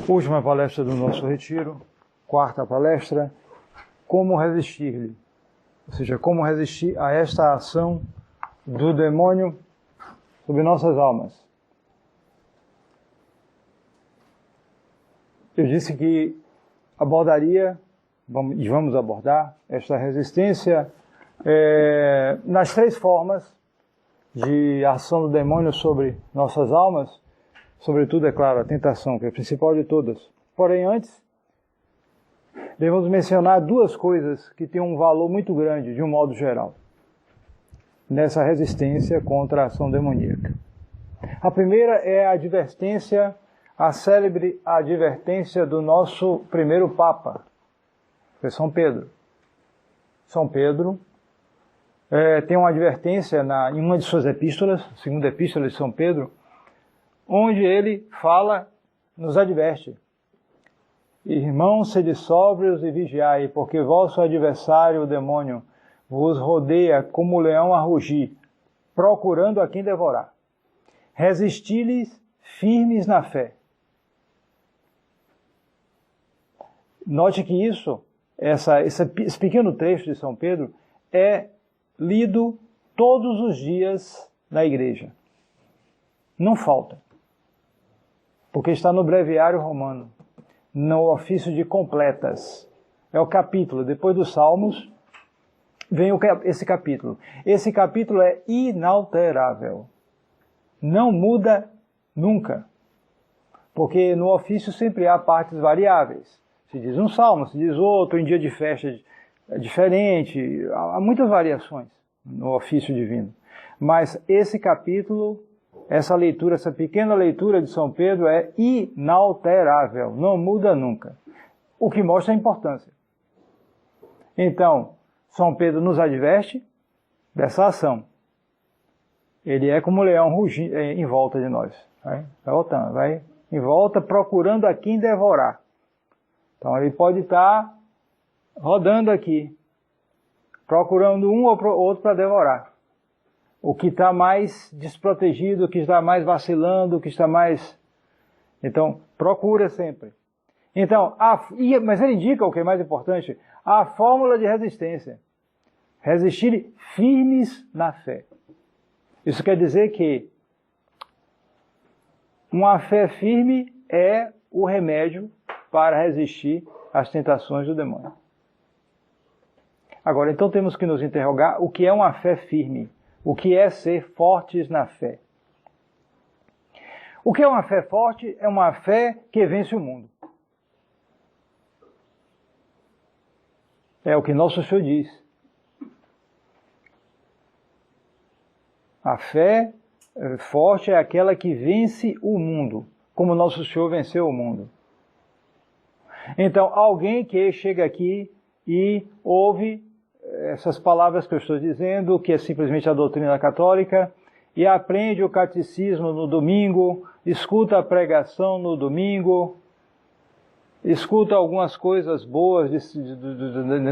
Última palestra do nosso retiro, quarta palestra, como resistir-lhe, ou seja, como resistir a esta ação do demônio sobre nossas almas. Eu disse que abordaria, e vamos abordar, esta resistência nas três formas de ação do demônio sobre nossas almas, sobretudo, é claro, a tentação, que é a principal de todas. Porém, antes, devemos mencionar duas coisas que têm um valor muito grande, de um modo geral, nessa resistência contra a ação demoníaca. A primeira é a advertência, a célebre advertência do nosso primeiro Papa, que é São Pedro. São Pedro tem uma advertência em uma de suas epístolas, a segunda epístola de São Pedro, onde ele fala, nos adverte: irmãos, sede sóbrios e vigiai, porque vosso adversário, o demônio, vos rodeia como leão a rugir, procurando a quem devorar. Resisti-lhes firmes na fé. Note que esse pequeno trecho de São Pedro é lido todos os dias na igreja. Não falta. Porque está no breviário romano, no ofício de completas. É o capítulo, depois dos Salmos, vem esse capítulo. Esse capítulo é inalterável. Não muda nunca. Porque no ofício sempre há partes variáveis. Se diz um salmo, se diz outro, em dia de festa é diferente. Há muitas variações no ofício divino. Mas esse capítulo, essa leitura, essa pequena leitura de São Pedro é inalterável, não muda nunca. O que mostra a importância. Então, São Pedro nos adverte dessa ação. Ele é como um leão rugindo em volta de nós. Vai voltando, vai em volta procurando a quem devorar. Então ele pode estar rodando aqui, procurando um ou outro para devorar. O que está mais desprotegido, o que está mais vacilando, o que está mais... Então, procura sempre. Então, mas ele indica o que é mais importante, a fórmula de resistência. Resistir firmes na fé. Isso quer dizer que uma fé firme é o remédio para resistir às tentações do demônio. Agora, então temos que nos interrogar o que é uma fé firme. O que é ser fortes na fé? O que é uma fé forte? É uma fé que vence o mundo. É o que Nosso Senhor diz. A fé forte é aquela que vence o mundo, como Nosso Senhor venceu o mundo. Então, alguém que chega aqui e ouve essas palavras que eu estou dizendo, que é simplesmente a doutrina católica, e aprende o catecismo no domingo, escuta a pregação no domingo, escuta algumas coisas boas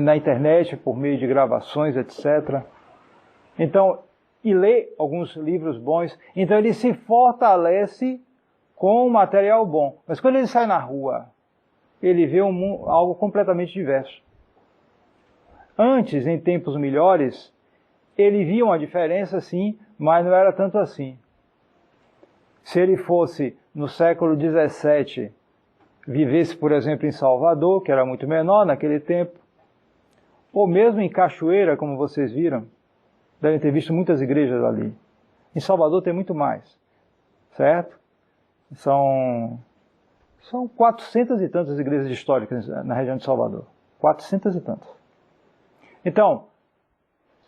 na internet por meio de gravações, etc. Então, e lê alguns livros bons, então ele se fortalece com um material bom. Mas quando ele sai na rua, ele vê algo completamente diverso. Antes, em tempos melhores, ele via uma diferença, sim, mas não era tanto assim. Se ele fosse no século XVII, vivesse, por exemplo, em Salvador, que era muito menor naquele tempo, ou mesmo em Cachoeira, como vocês viram, devem ter visto muitas igrejas ali. Em Salvador tem muito mais, certo? São 400 e tantas igrejas históricas na região de Salvador. 400 e tantas. Então,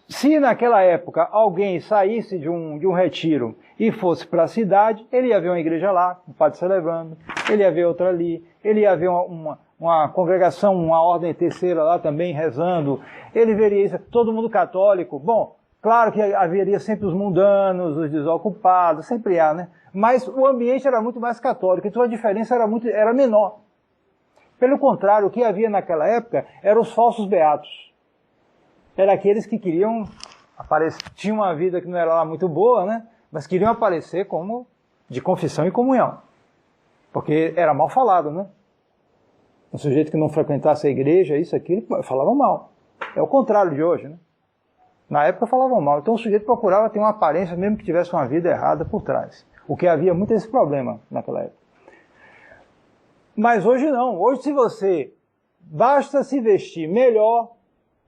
se naquela época alguém saísse de um retiro e fosse para a cidade, ele ia ver uma igreja lá, um padre celebrando, ele ia ver outra ali, ele ia ver uma congregação, uma ordem terceira lá também rezando, ele veria isso, todo mundo católico. Bom, claro que haveria sempre os mundanos, os desocupados, sempre há, né? Mas o ambiente era muito mais católico, então a diferença era menor. Pelo contrário, o que havia naquela época eram os falsos beatos. Eram aqueles que queriam aparecer, tinham uma vida que não era lá muito boa, né? Mas queriam aparecer como de confissão e comunhão. Porque era mal falado, né? Um sujeito que não frequentasse a igreja, isso, aquilo, falavam mal. É o contrário de hoje, né? Na época falavam mal. Então o sujeito procurava ter uma aparência, mesmo que tivesse uma vida errada por trás. O que havia muito esse problema naquela época. Mas hoje não. Hoje, se você basta se vestir melhor,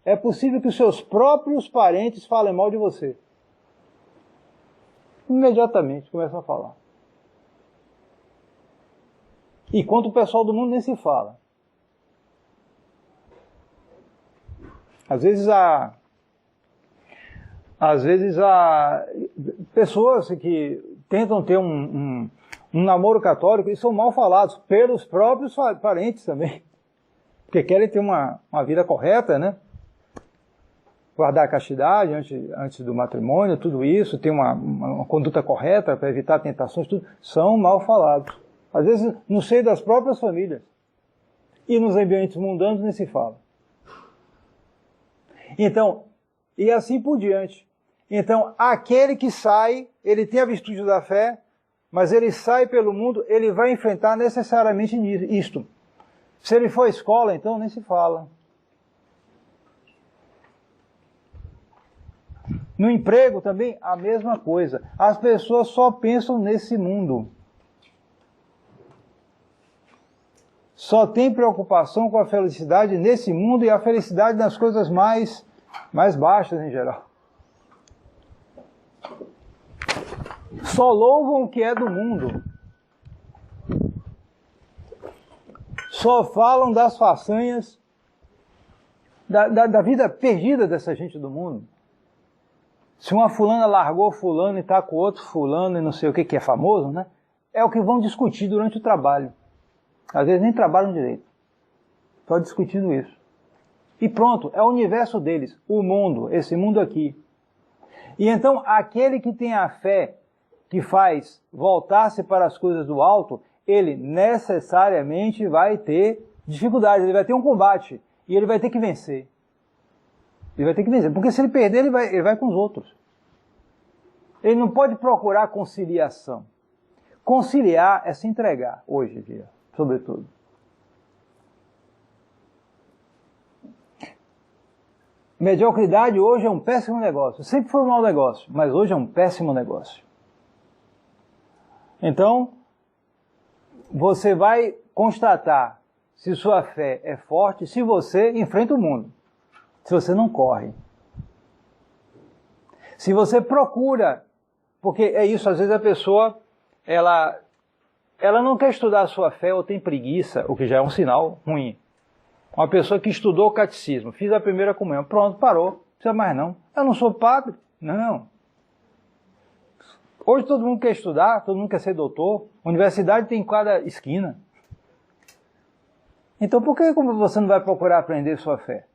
é possível que os seus próprios parentes falem mal de você. Imediatamente começam a falar. E quanto o pessoal do mundo nem se fala. Às vezes há pessoas que tentam ter um namoro católico e são mal falados pelos próprios parentes também. Porque querem ter uma vida correta, né? Guardar a castidade antes do matrimônio, tudo isso, ter uma conduta correta para evitar tentações, tudo, são mal falados. Às vezes no seio das próprias famílias. E nos ambientes mundanos nem se fala. Então, e assim por diante. Então, aquele que sai, ele tem a virtude da fé, mas ele sai pelo mundo, ele vai enfrentar necessariamente isto. Se ele for à escola, então nem se fala. No emprego também, a mesma coisa. As pessoas só pensam nesse mundo. Só tem preocupação com a felicidade nesse mundo e a felicidade nas coisas mais baixas em geral. Só louvam o que é do mundo. Só falam das façanhas da vida perdida dessa gente do mundo. Se uma fulana largou fulano e está com outro fulano e não sei o que é famoso, né? É o que vão discutir durante o trabalho. Às vezes nem trabalham direito. Só discutindo isso. E pronto, é o universo deles, o mundo, esse mundo aqui. E então, aquele que tem a fé que faz voltar-se para as coisas do alto, ele necessariamente vai ter dificuldades, ele vai ter um combate, e ele vai ter que vencer. Ele vai ter que vencer, porque se ele perder, ele vai com os outros. Ele não pode procurar conciliação. Conciliar é se entregar, hoje em dia, sobretudo. Mediocridade hoje é um péssimo negócio. Sempre foi um mau negócio, mas hoje é um péssimo negócio. Então, você vai constatar se sua fé é forte se você enfrenta o mundo. Se você não corre. Se você procura, porque é isso, às vezes a pessoa, ela não quer estudar a sua fé ou tem preguiça, o que já é um sinal ruim. Uma pessoa que estudou o catecismo, fiz a primeira comunhão, pronto, parou, não precisa mais não. Eu não sou padre? Não. Hoje todo mundo quer estudar, todo mundo quer ser doutor, universidade tem em cada esquina. Então por que você não vai procurar aprender sua fé?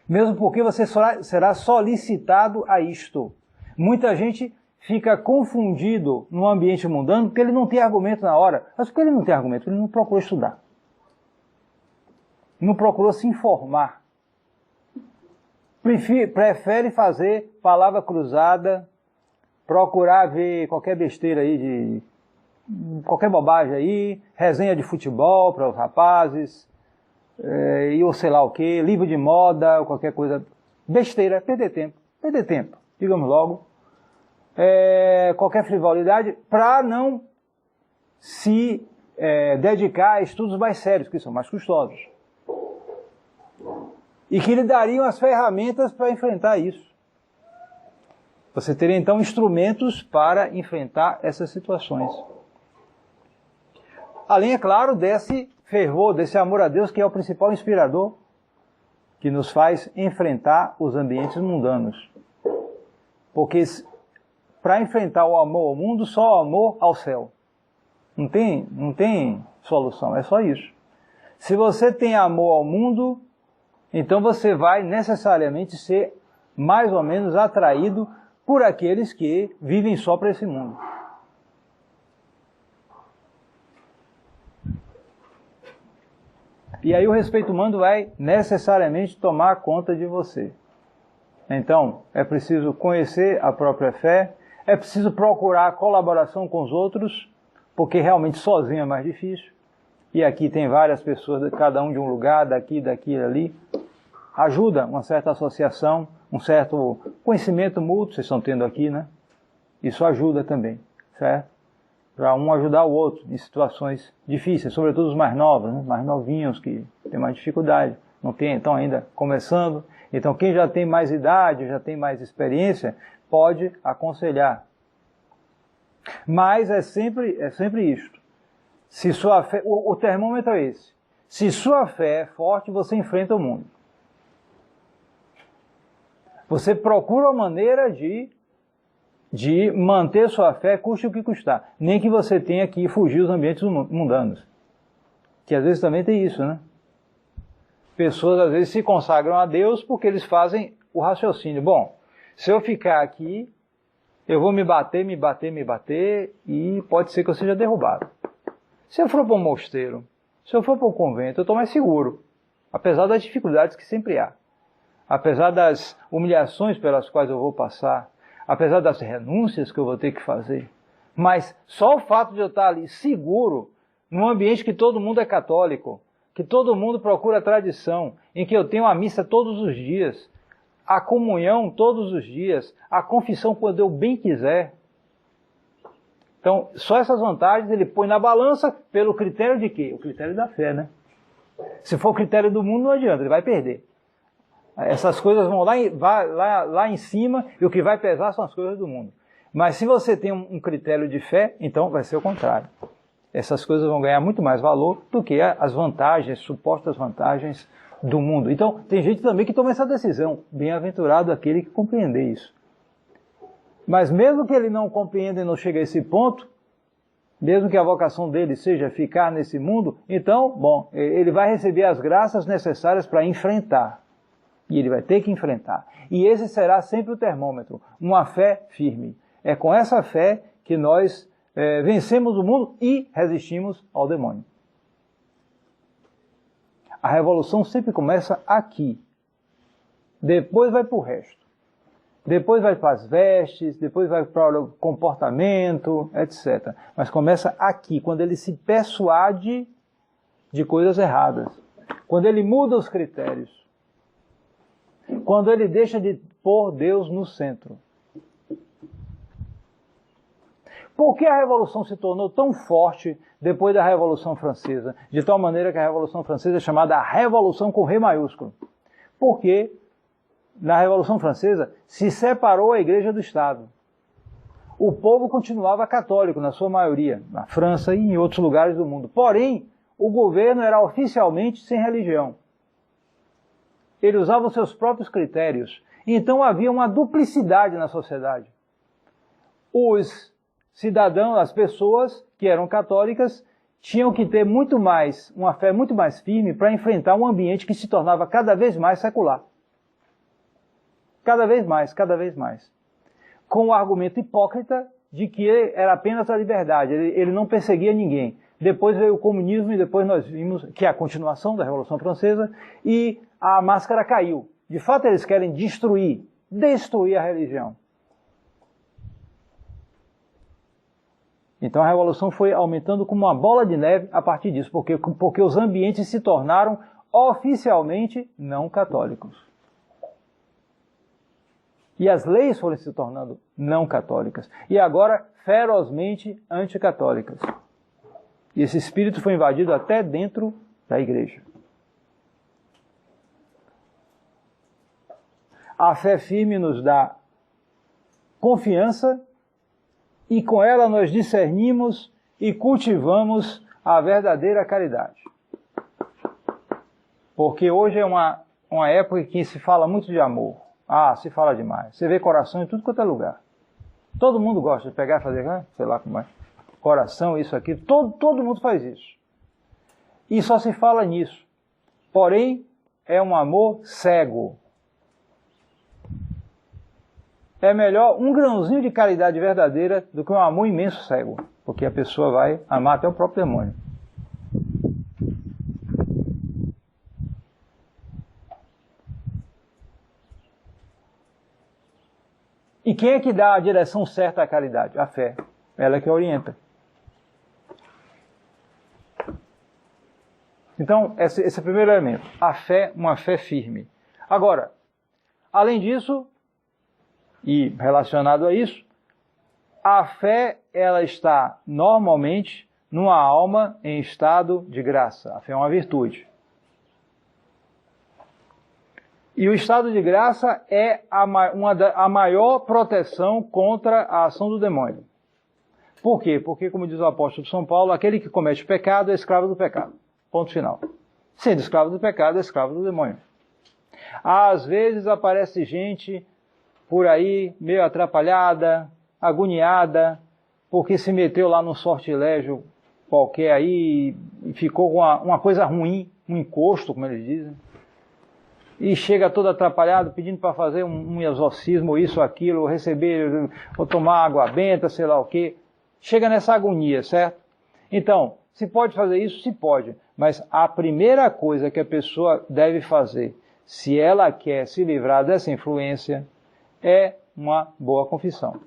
Mesmo porque você será solicitado a isto. Muita gente fica confundido no ambiente mundano porque ele não tem argumento na hora. Mas por que ele não tem argumento? Ele não procurou estudar. Não procurou se informar. Prefere fazer palavra cruzada, procurar ver qualquer besteira aí, qualquer bobagem aí, resenha de futebol para os rapazes, e ou sei lá o que, livro de moda, ou qualquer coisa. Besteira, perder tempo, digamos logo. Qualquer frivolidade, para não se dedicar a estudos mais sérios, que são mais custosos. E que lhe dariam as ferramentas para enfrentar isso. Você teria então instrumentos para enfrentar essas situações. Além, é claro, desse fervor, desse amor a Deus, que é o principal inspirador, que nos faz enfrentar os ambientes mundanos. Porque para enfrentar o amor ao mundo, só o amor ao céu. Não tem solução, é só isso. Se você tem amor ao mundo, então você vai necessariamente ser mais ou menos atraído por aqueles que vivem só para esse mundo. E aí o respeito humano vai necessariamente tomar conta de você. Então, é preciso conhecer a própria fé, é preciso procurar colaboração com os outros, porque realmente sozinho é mais difícil. E aqui tem várias pessoas, cada um de um lugar, daqui, ali. Ajuda uma certa associação, um certo conhecimento mútuo, vocês estão tendo aqui, né? Isso ajuda também, certo? Para um ajudar o outro em situações difíceis, sobretudo os mais novos, né? Mais novinhos que têm mais dificuldade, não tem, estão ainda começando. Então quem já tem mais idade, já tem mais experiência, pode aconselhar. Mas é sempre isto. Se sua fé, o termômetro é esse. Se sua fé é forte, você enfrenta o mundo. Você procura uma maneira de manter sua fé, custe o que custar. Nem que você tenha que fugir dos ambientes mundanos. Que às vezes também tem isso, né? Pessoas às vezes se consagram a Deus porque eles fazem o raciocínio. Bom, se eu ficar aqui, eu vou me bater e pode ser que eu seja derrubado. Se eu for para um mosteiro, se eu for para um convento, eu estou mais seguro. Apesar das dificuldades que sempre há. Apesar das humilhações pelas quais eu vou passar. Apesar das renúncias que eu vou ter que fazer. Mas só o fato de eu estar ali seguro, num ambiente que todo mundo é católico, que todo mundo procura a tradição, em que eu tenho a missa todos os dias, a comunhão todos os dias, a confissão quando eu bem quiser. Então, só essas vantagens ele põe na balança pelo critério de quê? O critério da fé, né? Se for o critério do mundo, não adianta, ele vai perder. Essas coisas vão lá em cima e o que vai pesar são as coisas do mundo. Mas se você tem um critério de fé, então vai ser o contrário. Essas coisas vão ganhar muito mais valor do que as vantagens, supostas vantagens do mundo. Então, tem gente também que toma essa decisão. Bem-aventurado aquele que compreender isso. Mas mesmo que ele não compreenda e não chegue a esse ponto, mesmo que a vocação dele seja ficar nesse mundo, então, bom, ele vai receber as graças necessárias para enfrentar. E ele vai ter que enfrentar. E esse será sempre o termômetro, uma fé firme. É com essa fé que nós vencemos o mundo e resistimos ao demônio. A revolução sempre começa aqui. Depois vai para o resto. Depois vai para as vestes, depois vai para o comportamento, etc. Mas começa aqui, quando ele se persuade de coisas erradas. Quando ele muda os critérios. Quando ele deixa de pôr Deus no centro. Por que a Revolução se tornou tão forte depois da Revolução Francesa? De tal maneira que a Revolução Francesa é chamada a Revolução com R maiúsculo. Porque na Revolução Francesa se separou a Igreja do Estado. O povo continuava católico, na sua maioria, na França e em outros lugares do mundo. Porém, o governo era oficialmente sem religião. Ele usava os seus próprios critérios. Então havia uma duplicidade na sociedade. Os cidadãos, as pessoas que eram católicas, tinham que ter muito mais, uma fé muito mais firme para enfrentar um ambiente que se tornava cada vez mais secular. Cada vez mais, cada vez mais. Com o argumento hipócrita de que era apenas a liberdade, ele não perseguia ninguém. Depois veio o comunismo e depois nós vimos que é a continuação da Revolução Francesa e a máscara caiu. De fato eles querem destruir a religião. Então a Revolução foi aumentando como uma bola de neve a partir disso, porque os ambientes se tornaram oficialmente não católicos. E as leis foram se tornando não católicas. E agora ferozmente anticatólicas. E esse espírito foi invadido até dentro da igreja. A fé firme nos dá confiança e com ela nós discernimos e cultivamos a verdadeira caridade. Porque hoje é uma época em que se fala muito de amor. Se fala demais. Você vê coração em tudo quanto é lugar. Todo mundo gosta de pegar e fazer, sei lá como é. Coração, isso aqui. Todo mundo faz isso. E só se fala nisso. Porém, é um amor cego. É melhor um grãozinho de caridade verdadeira do que um amor imenso cego. Porque a pessoa vai amar até o próprio demônio. E quem é que dá a direção certa à caridade? A fé. Ela é que orienta. Então, esse é o primeiro elemento. A fé, uma fé firme. Agora, além disso, e relacionado a isso, a fé, ela está normalmente numa alma em estado de graça. A fé é uma virtude. E o estado de graça é a maior proteção contra a ação do demônio. Por quê? Porque, como diz o apóstolo São Paulo, aquele que comete pecado é escravo do pecado. Ponto final. Sendo escravo do pecado, é escravo do demônio. Às vezes aparece gente por aí meio atrapalhada, agoniada, porque se meteu lá num sortilégio qualquer aí e ficou com uma coisa ruim, um encosto, como eles dizem. E chega todo atrapalhado, pedindo para fazer um exorcismo, isso, aquilo, ou receber, ou tomar água benta, sei lá o quê. Chega nessa agonia, certo? Então, se pode fazer isso? Se pode. Mas a primeira coisa que a pessoa deve fazer, se ela quer se livrar dessa influência, é uma boa confissão.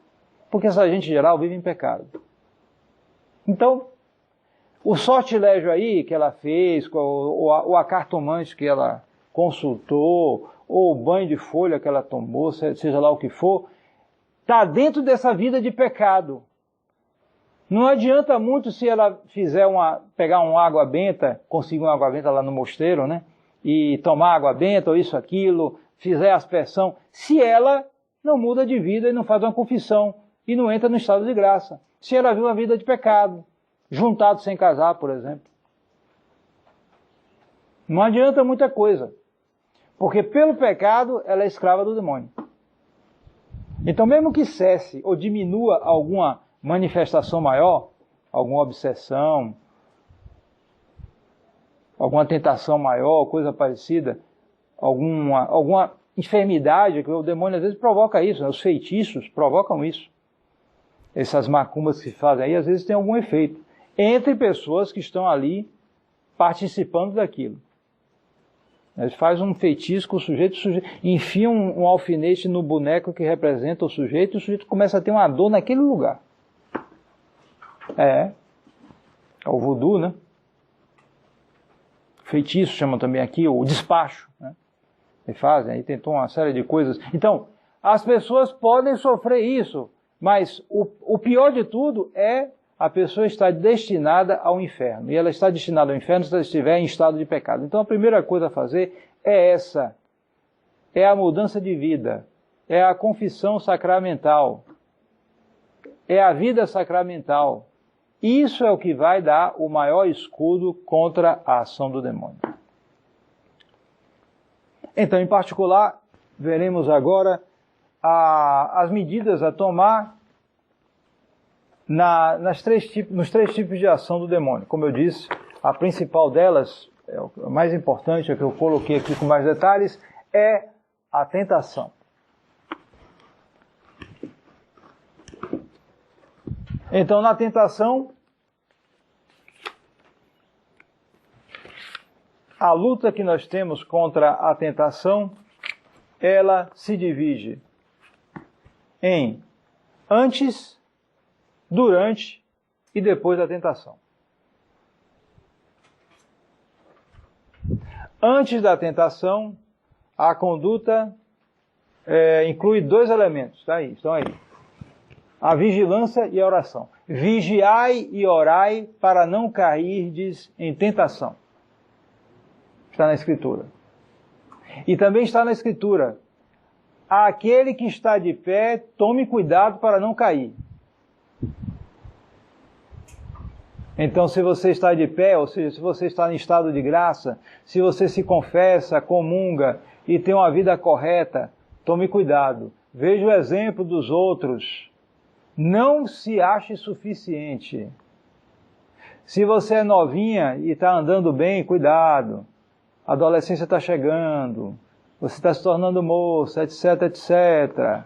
Porque essa gente em geral vive em pecado. Então, o sortilégio aí que ela fez, ou a cartomante que ela consultou, ou o banho de folha que ela tomou, seja lá o que for, está dentro dessa vida de pecado. Não adianta muito se ela pegar uma água benta, conseguir uma água benta lá no mosteiro, né? E tomar água benta, ou isso, aquilo, fizer aspersão, se ela não muda de vida e não faz uma confissão, e não entra no estado de graça. Se ela vive uma vida de pecado, juntado sem casar, por exemplo. Não adianta muita coisa. Porque pelo pecado, ela é escrava do demônio. Então, mesmo que cesse ou diminua alguma manifestação maior, alguma obsessão, alguma tentação maior, coisa parecida, alguma enfermidade, que o demônio às vezes provoca isso, né? Os feitiços provocam isso. Essas macumbas que se fazem aí, às vezes tem algum efeito. Entre pessoas que estão ali participando daquilo. Eles fazem um feitiço com o sujeito enfia um alfinete no boneco que representa o sujeito começa a ter uma dor naquele lugar. É o voodoo, né? Feitiço chamam também aqui, o despacho, né? Eles fazem, aí tentam uma série de coisas. Então, as pessoas podem sofrer isso, mas o pior de tudo é a pessoa estar destinada ao inferno. E ela está destinada ao inferno se ela estiver em estado de pecado. Então a primeira coisa a fazer é essa. É a mudança de vida. É a confissão sacramental. É a vida sacramental. Isso é o que vai dar o maior escudo contra a ação do demônio. Então, em particular, veremos agora as medidas a tomar nos três tipos de ação do demônio. Como eu disse, a principal delas, a mais importante, a que eu coloquei aqui com mais detalhes, é a tentação. Então, na tentação, a luta que nós temos contra a tentação, ela se divide em antes, durante e depois da tentação. Antes da tentação, a conduta inclui dois elementos, tá aí, estão aí. A vigilância e a oração. Vigiai e orai para não cairdes em tentação. Está na Escritura. E também está na Escritura, aquele que está de pé, tome cuidado para não cair. Então, se você está de pé, ou seja, se você está em estado de graça, se você se confessa, comunga e tem uma vida correta, tome cuidado. Veja o exemplo dos outros. Não se ache suficiente. Se você é novinha e está andando bem, cuidado. A adolescência está chegando, você está se tornando moça, etc, etc.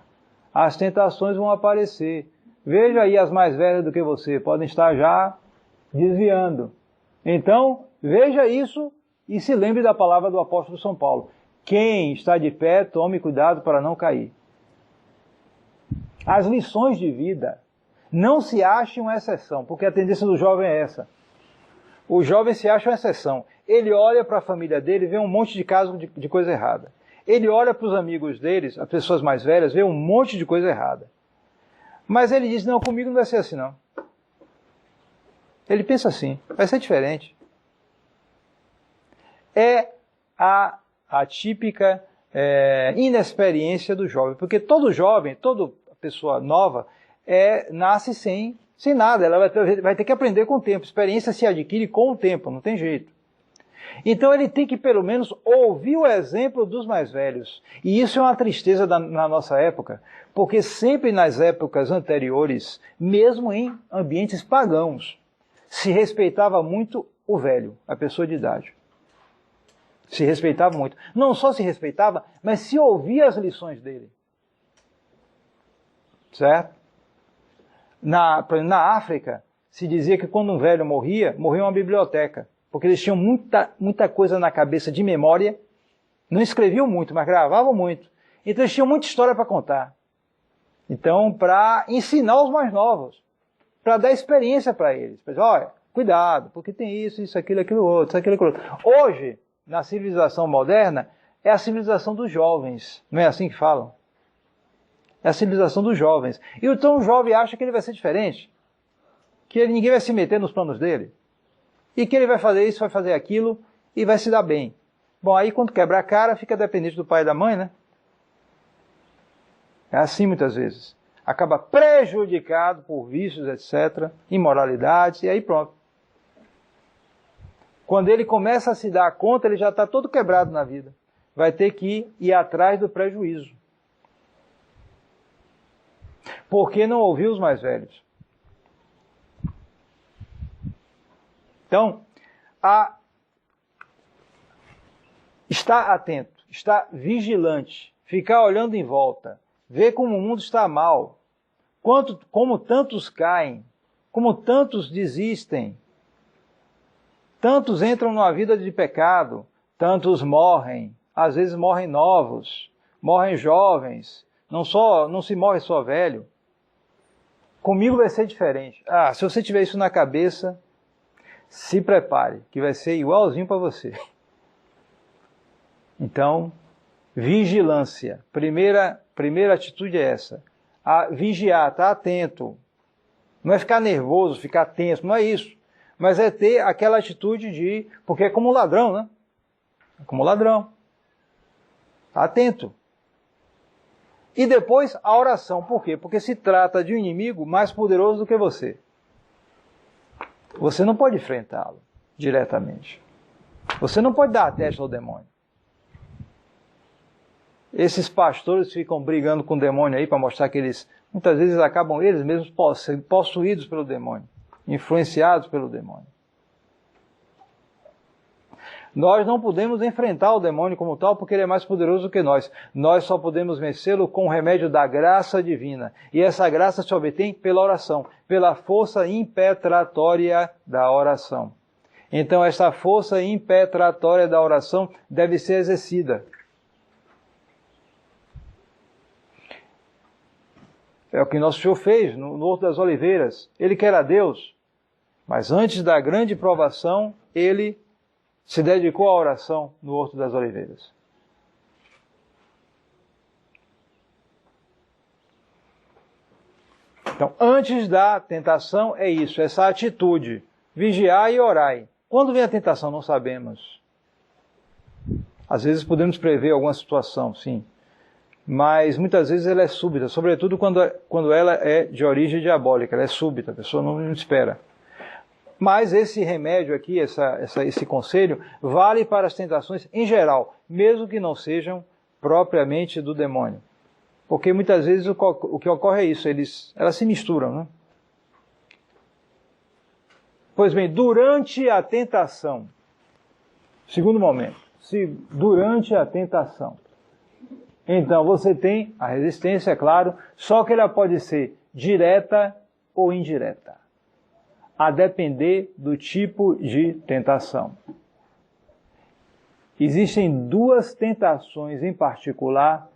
As tentações vão aparecer. Veja aí as mais velhas do que você, podem estar já desviando. Então, veja isso e se lembre da palavra do apóstolo São Paulo. Quem está de pé, tome cuidado para não cair. As lições de vida não se achem uma exceção, porque a tendência do jovem é essa. O jovem se acha uma exceção. Ele olha para a família dele e vê um monte de casos de coisa errada. Ele olha para os amigos deles, as pessoas mais velhas, vê um monte de coisa errada. Mas ele diz, não, comigo não vai ser assim não. Ele pensa assim, vai ser diferente. É a típica inexperiência do jovem. Porque todo jovem, toda pessoa nova, nasce sem nada. Ela vai ter que aprender com o tempo. Experiência se adquire com o tempo, não tem jeito. Então ele tem que pelo menos ouvir o exemplo dos mais velhos. E isso é uma tristeza na nossa época, porque sempre nas épocas anteriores, mesmo em ambientes pagãos, se respeitava muito o velho, a pessoa de idade. Se respeitava muito. Não só se respeitava, mas se ouvia as lições dele. Certo? Na África, se dizia que quando um velho morria uma biblioteca. Porque eles tinham muita coisa na cabeça de memória. Não escreviam muito, mas gravavam muito. Então eles tinham muita história para contar. Então, para ensinar os mais novos. Para dar experiência para eles. Para dizer, olha, cuidado, porque tem isso, aquilo outro. Hoje, na civilização moderna, é a civilização dos jovens. Não é assim que falam? É a civilização dos jovens. E então o jovem acha que ele vai ser diferente. Que ninguém vai se meter nos planos dele. E que ele vai fazer isso, vai fazer aquilo e vai se dar bem. Bom, aí quando quebra a cara, fica dependente do pai e da mãe, né? É assim muitas vezes. Acaba prejudicado por vícios, etc., imoralidades, e aí pronto. Quando ele começa a se dar conta, ele já está todo quebrado na vida. Vai ter que ir atrás do prejuízo. Porque não ouviu os mais velhos. Então, estar atento, estar vigilante, ficar olhando em volta, ver como o mundo está mal, como tantos caem, como tantos desistem, tantos entram numa vida de pecado, tantos morrem, às vezes morrem novos, morrem jovens, não se morre só velho. Comigo vai ser diferente. Se você tiver isso na cabeça, se prepare, que vai ser igualzinho para você. Então, vigilância. Primeira atitude é essa. Vigiar, estar atento. Não é ficar nervoso, ficar tenso, não é isso. Mas é ter aquela atitude porque é como um ladrão, né? É como um ladrão. Atento. E depois a oração. Por quê? Porque se trata de um inimigo mais poderoso do que você. Você não pode enfrentá-lo diretamente. Você não pode dar a testa ao demônio. Esses pastores ficam brigando com o demônio aí para mostrar que eles, muitas vezes, acabam eles mesmos possuídos pelo demônio, influenciados pelo demônio. Nós não podemos enfrentar o demônio como tal, porque ele é mais poderoso do que nós. Nós só podemos vencê-lo com o remédio da graça divina. E essa graça se obtém pela oração, pela força impetratória da oração. Então, essa força impetratória da oração deve ser exercida. É o que nosso Senhor fez no Horto das Oliveiras. Ele que era Deus, mas antes da grande provação, ele se dedicou à oração no Horto das Oliveiras. Então, antes da tentação é isso, essa atitude, vigiai e orai. Quando vem a tentação, não sabemos. Às vezes podemos prever alguma situação, sim. Mas muitas vezes ela é súbita, sobretudo quando ela é de origem diabólica, ela é súbita, a pessoa não espera. Mas esse remédio aqui, esse conselho, vale para as tentações em geral, mesmo que não sejam propriamente do demônio. Porque muitas vezes o que ocorre é isso, elas se misturam, né? Pois bem, durante a tentação, segundo momento, durante a tentação, então você tem a resistência, é claro, só que ela pode ser direta ou indireta, a depender do tipo de tentação. Existem duas tentações em particular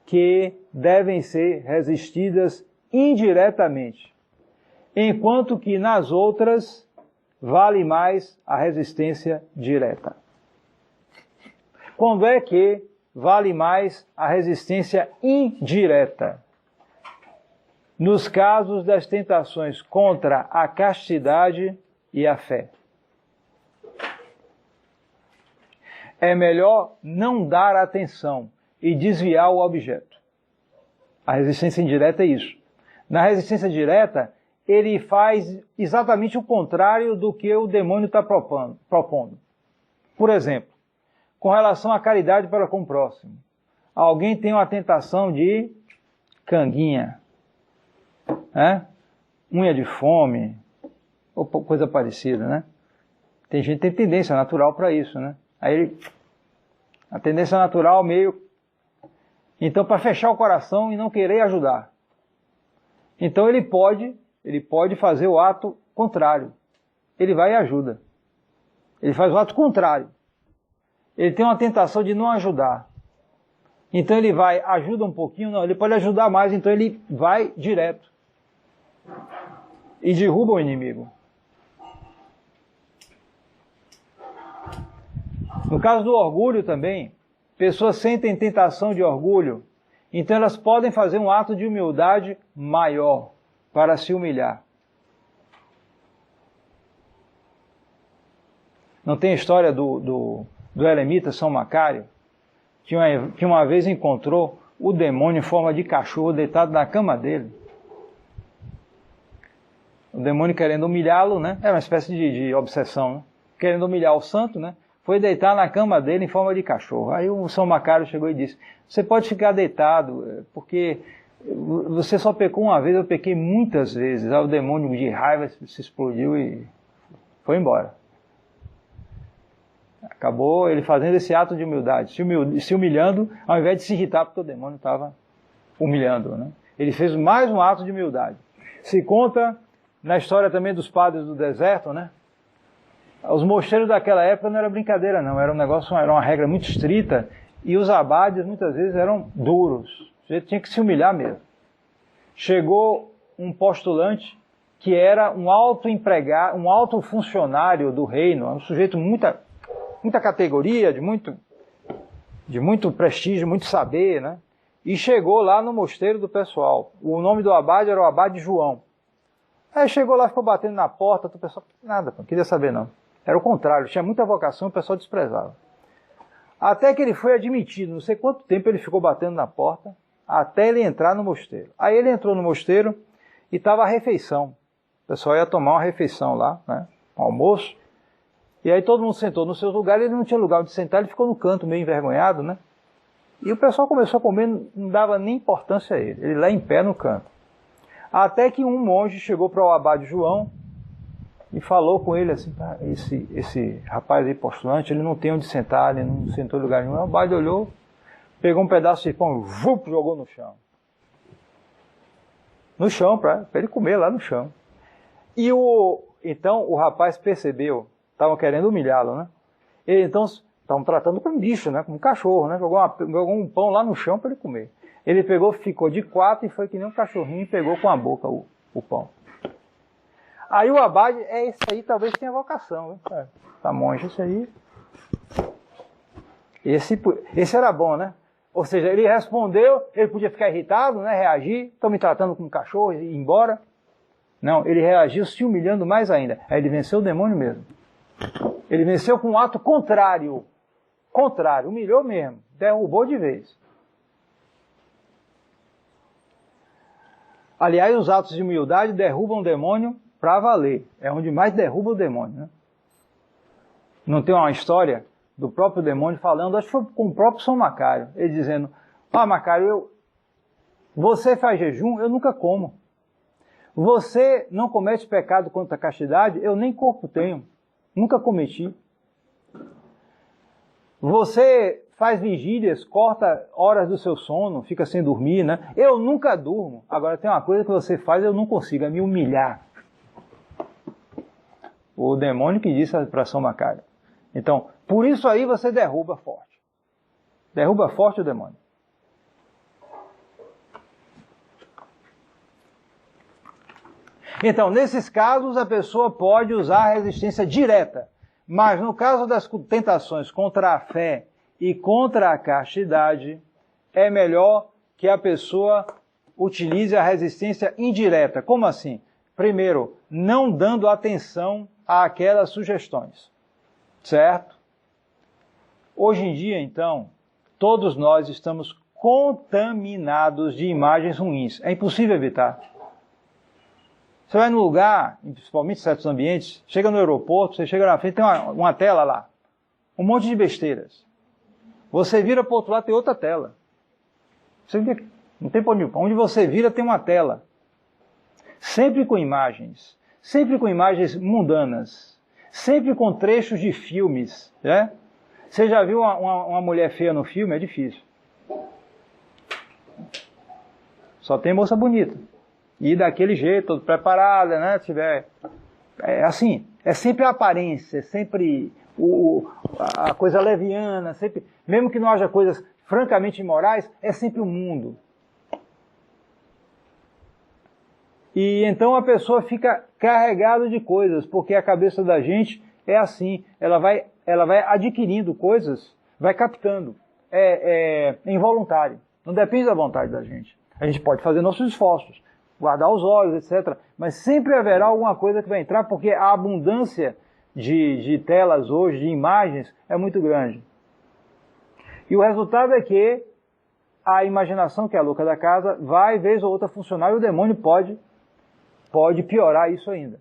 que devem ser resistidas indiretamente, enquanto que nas outras vale mais a resistência direta? Quando é que vale mais a resistência indireta? Nos casos das tentações contra a castidade e a fé. É melhor não dar atenção e desviar o objeto. A resistência indireta é isso. Na resistência direta, ele faz exatamente o contrário do que o demônio está propondo. Por exemplo, com relação à caridade para com o próximo. Alguém tem uma tentação de canguinha, né? Unha de fome, ou coisa parecida, né? Tem gente que tem tendência natural para isso, né? Aí a tendência natural meio... Então, para fechar o coração e não querer ajudar. Então ele pode fazer o ato contrário. Ele vai e ajuda. Ele faz o ato contrário. Ele tem uma tentação de não ajudar. Então ele vai, ajuda um pouquinho, não, ele pode ajudar mais, então ele vai direto. E derruba o inimigo. No caso do orgulho também, pessoas sentem tentação de orgulho, então elas podem fazer um ato de humildade maior para se humilhar. Não tem a história do eremita São Macário, que uma vez encontrou o demônio em forma de cachorro deitado na cama dele. O demônio querendo humilhá-lo, né? Era uma espécie de obsessão, né? Querendo humilhar o santo, né? Foi deitar na cama dele em forma de cachorro. Aí o São Macário chegou e disse: você pode ficar deitado, porque você só pecou uma vez, eu pequei muitas vezes. Aí o demônio de raiva se explodiu e foi embora. Acabou ele fazendo esse ato de humildade, se humilhando, ao invés de se irritar porque o demônio estava humilhando, né? Ele fez mais um ato de humildade. Se conta na história também dos padres do deserto, né? Os mosteiros daquela época não era brincadeira não, era uma regra muito estrita, e os abades muitas vezes eram duros. O sujeito tinha que se humilhar mesmo. Chegou um postulante que era um alto empregado, um alto funcionário do reino, um sujeito muita categoria, de muito prestígio, muito saber, né? E chegou lá no mosteiro do pessoal. O nome do abade era o abade João. Aí chegou lá, ficou batendo na porta, o pessoal, nada, não queria saber não. Era o contrário, tinha muita vocação e o pessoal desprezava. Até que ele foi admitido, não sei quanto tempo ele ficou batendo na porta, até ele entrar no mosteiro. Aí ele entrou no mosteiro e estava a refeição. O pessoal ia tomar uma refeição lá, né? Um almoço. E aí todo mundo sentou no seu lugar, ele não tinha lugar onde sentar, ele ficou no canto meio envergonhado, né? E o pessoal começou a comer, não dava nem importância a ele lá em pé no canto. Até que um monge chegou para o abade João e falou com ele assim: esse rapaz aí postulante, ele não tem onde sentar, ele não sentou em lugar nenhum. O abade olhou, pegou um pedaço de pão, jogou no chão. No chão, para ele comer lá no chão. E então o rapaz percebeu, estavam querendo humilhá-lo, né? Então, estavam tratando como um bicho, né? Como um cachorro, né? Jogou um pão lá no chão para ele comer. Ele pegou, ficou de quatro e foi que nem um cachorrinho e pegou com a boca o pão. Aí o abade, esse aí talvez tenha vocação, né? Tá monge, esse aí. Esse era bom, né? Ou seja, ele respondeu, ele podia ficar irritado, né? Reagir, estão me tratando como um cachorro e ir embora. Não, ele reagiu se humilhando mais ainda. Aí ele venceu o demônio mesmo. Ele venceu com um ato contrário. Contrário, humilhou mesmo. Derrubou de vez. Aliás, os atos de humildade derrubam o demônio para valer. É onde mais derruba o demônio, né? Não tem uma história do próprio demônio falando, acho que foi com o próprio São Macário, ele dizendo: Macário, você faz jejum, eu nunca como. Você não comete pecado contra a castidade, eu nem corpo tenho, nunca cometi. Você faz vigílias, corta horas do seu sono, fica sem dormir, né? Eu nunca durmo. Agora tem uma coisa que você faz, eu não consigo, é me humilhar. O demônio que disse para São Macário. Então, por isso aí você derruba forte. Derruba forte o demônio. Então, nesses casos, a pessoa pode usar a resistência direta. Mas no caso das tentações contra a fé e contra a castidade, é melhor que a pessoa utilize a resistência indireta. Como assim? Primeiro, não dando atenção àquelas sugestões. Certo? Hoje em dia, então, todos nós estamos contaminados de imagens ruins. É impossível evitar. Você vai num lugar, principalmente em certos ambientes, chega no aeroporto, você chega na frente, tem uma tela lá. Um monte de besteiras. Você vira para o outro lado, tem outra tela. Você não tem para onde você vira, tem uma tela. Sempre com imagens mundanas, sempre com trechos de filmes. Né? Você já viu uma mulher feia no filme? É difícil. Só tem moça bonita. E daquele jeito, toda preparada, né? É assim, é sempre a aparência, é sempre a coisa leviana, sempre, mesmo que não haja coisas francamente imorais, é sempre o mundo. E então a pessoa fica carregada de coisas, porque a cabeça da gente é assim, ela vai adquirindo coisas, vai captando, é involuntário, não depende da vontade da gente. A gente pode fazer nossos esforços, guardar os olhos, etc. Mas sempre haverá alguma coisa que vai entrar, porque a abundância de telas hoje, de imagens, é muito grande. E o resultado é que a imaginação, que é a louca da casa, vai, vez ou outra, funcionar, e o demônio pode piorar isso ainda.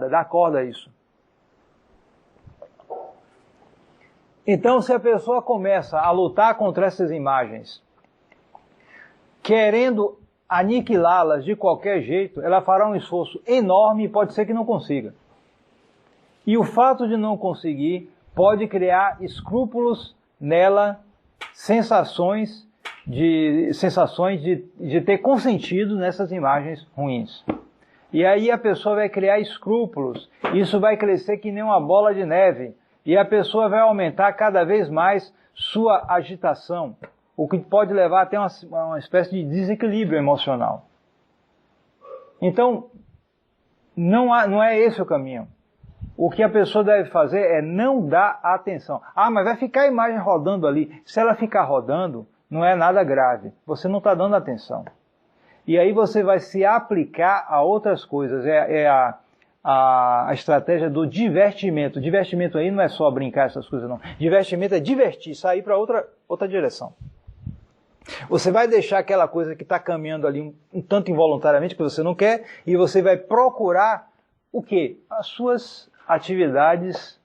Dar corda a isso. Então, se a pessoa começa a lutar contra essas imagens, querendo aniquilá-las de qualquer jeito, ela fará um esforço enorme e pode ser que não consiga. E o fato de não conseguir pode criar escrúpulos nela, sensações de ter consentido nessas imagens ruins. E aí a pessoa vai criar escrúpulos, isso vai crescer que nem uma bola de neve, e a pessoa vai aumentar cada vez mais sua agitação, o que pode levar até uma espécie de desequilíbrio emocional. Então, não é esse o caminho. O que a pessoa deve fazer é não dar atenção. Ah, mas vai ficar a imagem rodando ali. Se ela ficar rodando, não é nada grave. Você não está dando atenção. E aí você vai se aplicar a outras coisas. É a estratégia do divertimento. Divertimento aí não é só brincar essas coisas, não. Divertimento é divertir, sair para outra direção. Você vai deixar aquela coisa que está caminhando ali um tanto involuntariamente, que você não quer, e você vai procurar o quê? As suas atividades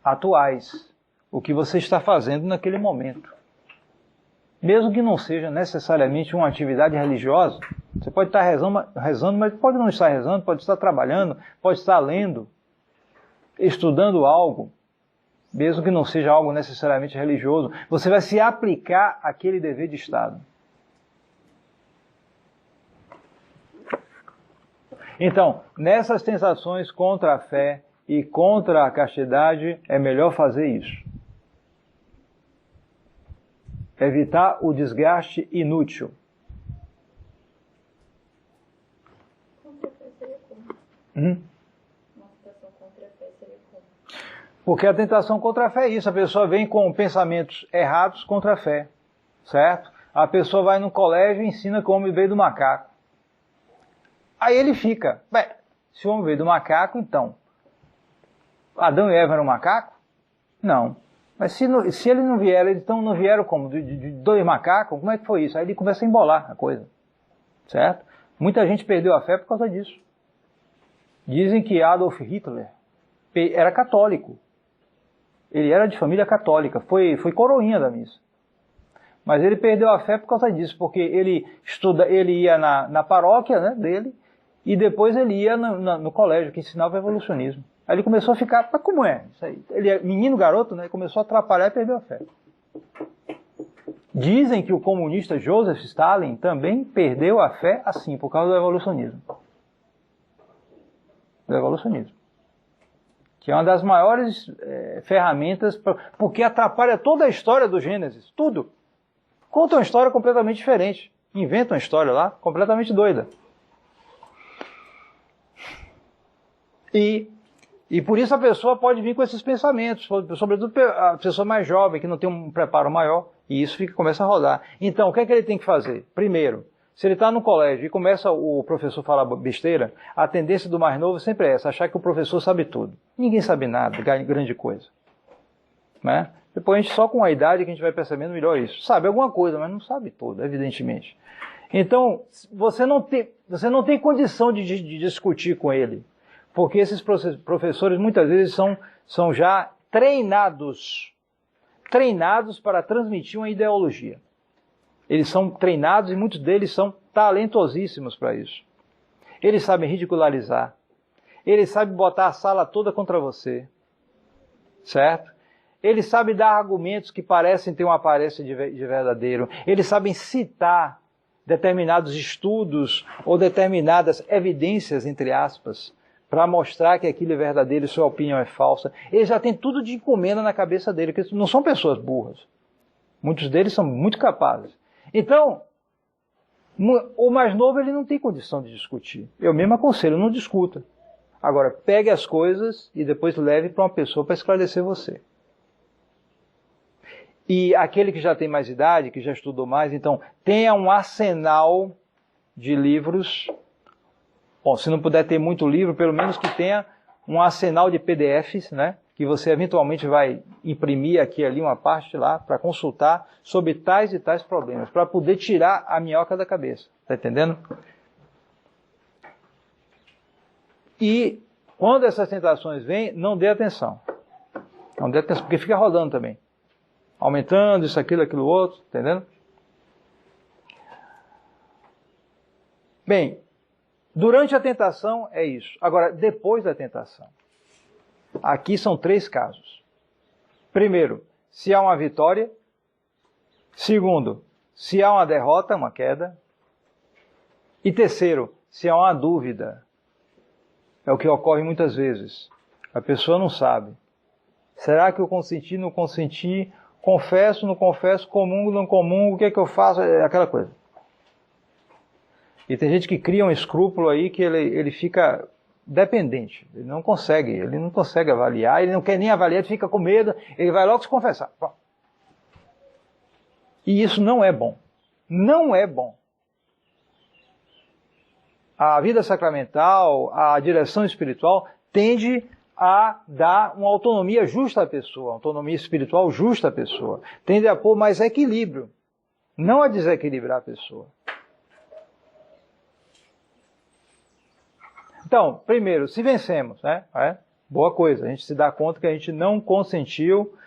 atuais. O que você está fazendo naquele momento. Mesmo que não seja necessariamente uma atividade religiosa, você pode estar rezando, mas pode não estar rezando, pode estar trabalhando, pode estar lendo, estudando algo, mesmo que não seja algo necessariamente religioso. Você vai se aplicar àquele dever de Estado. Então, nessas tentações contra a fé e contra a castidade, é melhor fazer isso. Evitar o desgaste inútil. Contra a fé seria como? Uma tentação contra a fé seria como? Porque a tentação contra a fé é isso. A pessoa vem com pensamentos errados contra a fé. Certo? A pessoa vai no colégio e ensina que o homem veio do macaco. Aí ele fica, se o homem veio do macaco, então, Adão e Eva eram macaco? Não. Mas se ele não vier, então não vieram como? De dois macacos? Como é que foi isso? Aí ele começa a embolar a coisa. Certo? Muita gente perdeu a fé por causa disso. Dizem que Adolf Hitler era católico. Ele era de família católica, foi coroinha da missa. Mas ele perdeu a fé por causa disso, porque ele ia na paróquia, né, dele, e depois ele ia no colégio que ensinava evolucionismo. Aí ele começou a ficar, mas como é isso aí? Ele é menino, garoto, né? Começou a atrapalhar e perdeu a fé. Dizem que o comunista Joseph Stalin também perdeu a fé assim, por causa do evolucionismo. Do evolucionismo. Que é uma das maiores ferramentas, porque atrapalha toda a história do Gênesis, tudo. Conta uma história completamente diferente. Inventa uma história lá, completamente doida. E por isso a pessoa pode vir com esses pensamentos, sobretudo a pessoa mais jovem, que não tem um preparo maior, e isso começa a rodar. Então, o que é que ele tem que fazer? Primeiro, se ele está no colégio e começa o professor a falar besteira, a tendência do mais novo sempre é essa, achar que o professor sabe tudo. Ninguém sabe nada, grande coisa. Né? Depois, a gente, só com a idade que a gente vai percebendo melhor isso. Sabe alguma coisa, mas não sabe tudo, evidentemente. Então, você não tem condição de discutir com ele. Porque esses professores muitas vezes são já treinados para transmitir uma ideologia. Eles são treinados e muitos deles são talentosíssimos para isso. Eles sabem ridicularizar. Eles sabem botar a sala toda contra você. Certo? Eles sabem dar argumentos que parecem ter uma aparência de verdadeiro. Eles sabem citar determinados estudos ou determinadas evidências, entre aspas, para mostrar que aquilo é verdadeiro e sua opinião é falsa. Eles já têm tudo de encomenda na cabeça dele, porque não são pessoas burras. Muitos deles são muito capazes. Então, o mais novo ele não tem condição de discutir. Eu mesmo aconselho, não discuta. Agora, pegue as coisas e depois leve para uma pessoa para esclarecer você. E aquele que já tem mais idade, que já estudou mais, então tenha um arsenal de livros. Bom, se não puder ter muito livro, pelo menos que tenha um arsenal de PDFs, né? Que você eventualmente vai imprimir aqui e ali uma parte lá para consultar sobre tais e tais problemas, para poder tirar a minhoca da cabeça. Está entendendo? E quando essas tentações vêm, não dê atenção. Não dê atenção, porque fica rodando também. Aumentando isso, aquilo outro, entendendo? Bem, durante a tentação é isso. Agora, depois da tentação. Aqui são 3 casos. Primeiro, se há uma vitória. Segundo, se há uma derrota, uma queda. E terceiro, se há uma dúvida. É o que ocorre muitas vezes. A pessoa não sabe. Será que eu consenti, não consenti? Confesso, não confesso? Comungo, não comungo? O que é que eu faço? É aquela coisa. E tem gente que cria um escrúpulo aí que ele fica dependente. Ele não consegue avaliar, ele não quer nem avaliar, ele fica com medo, ele vai logo se confessar. E isso não é bom. Não é bom. A vida sacramental, a direção espiritual tende a dar uma autonomia justa à pessoa, autonomia espiritual justa à pessoa. Tende a pôr mais equilíbrio, não a desequilibrar a pessoa. Então, primeiro, se vencemos, né? Boa coisa, a gente se dá conta que a gente não consentiu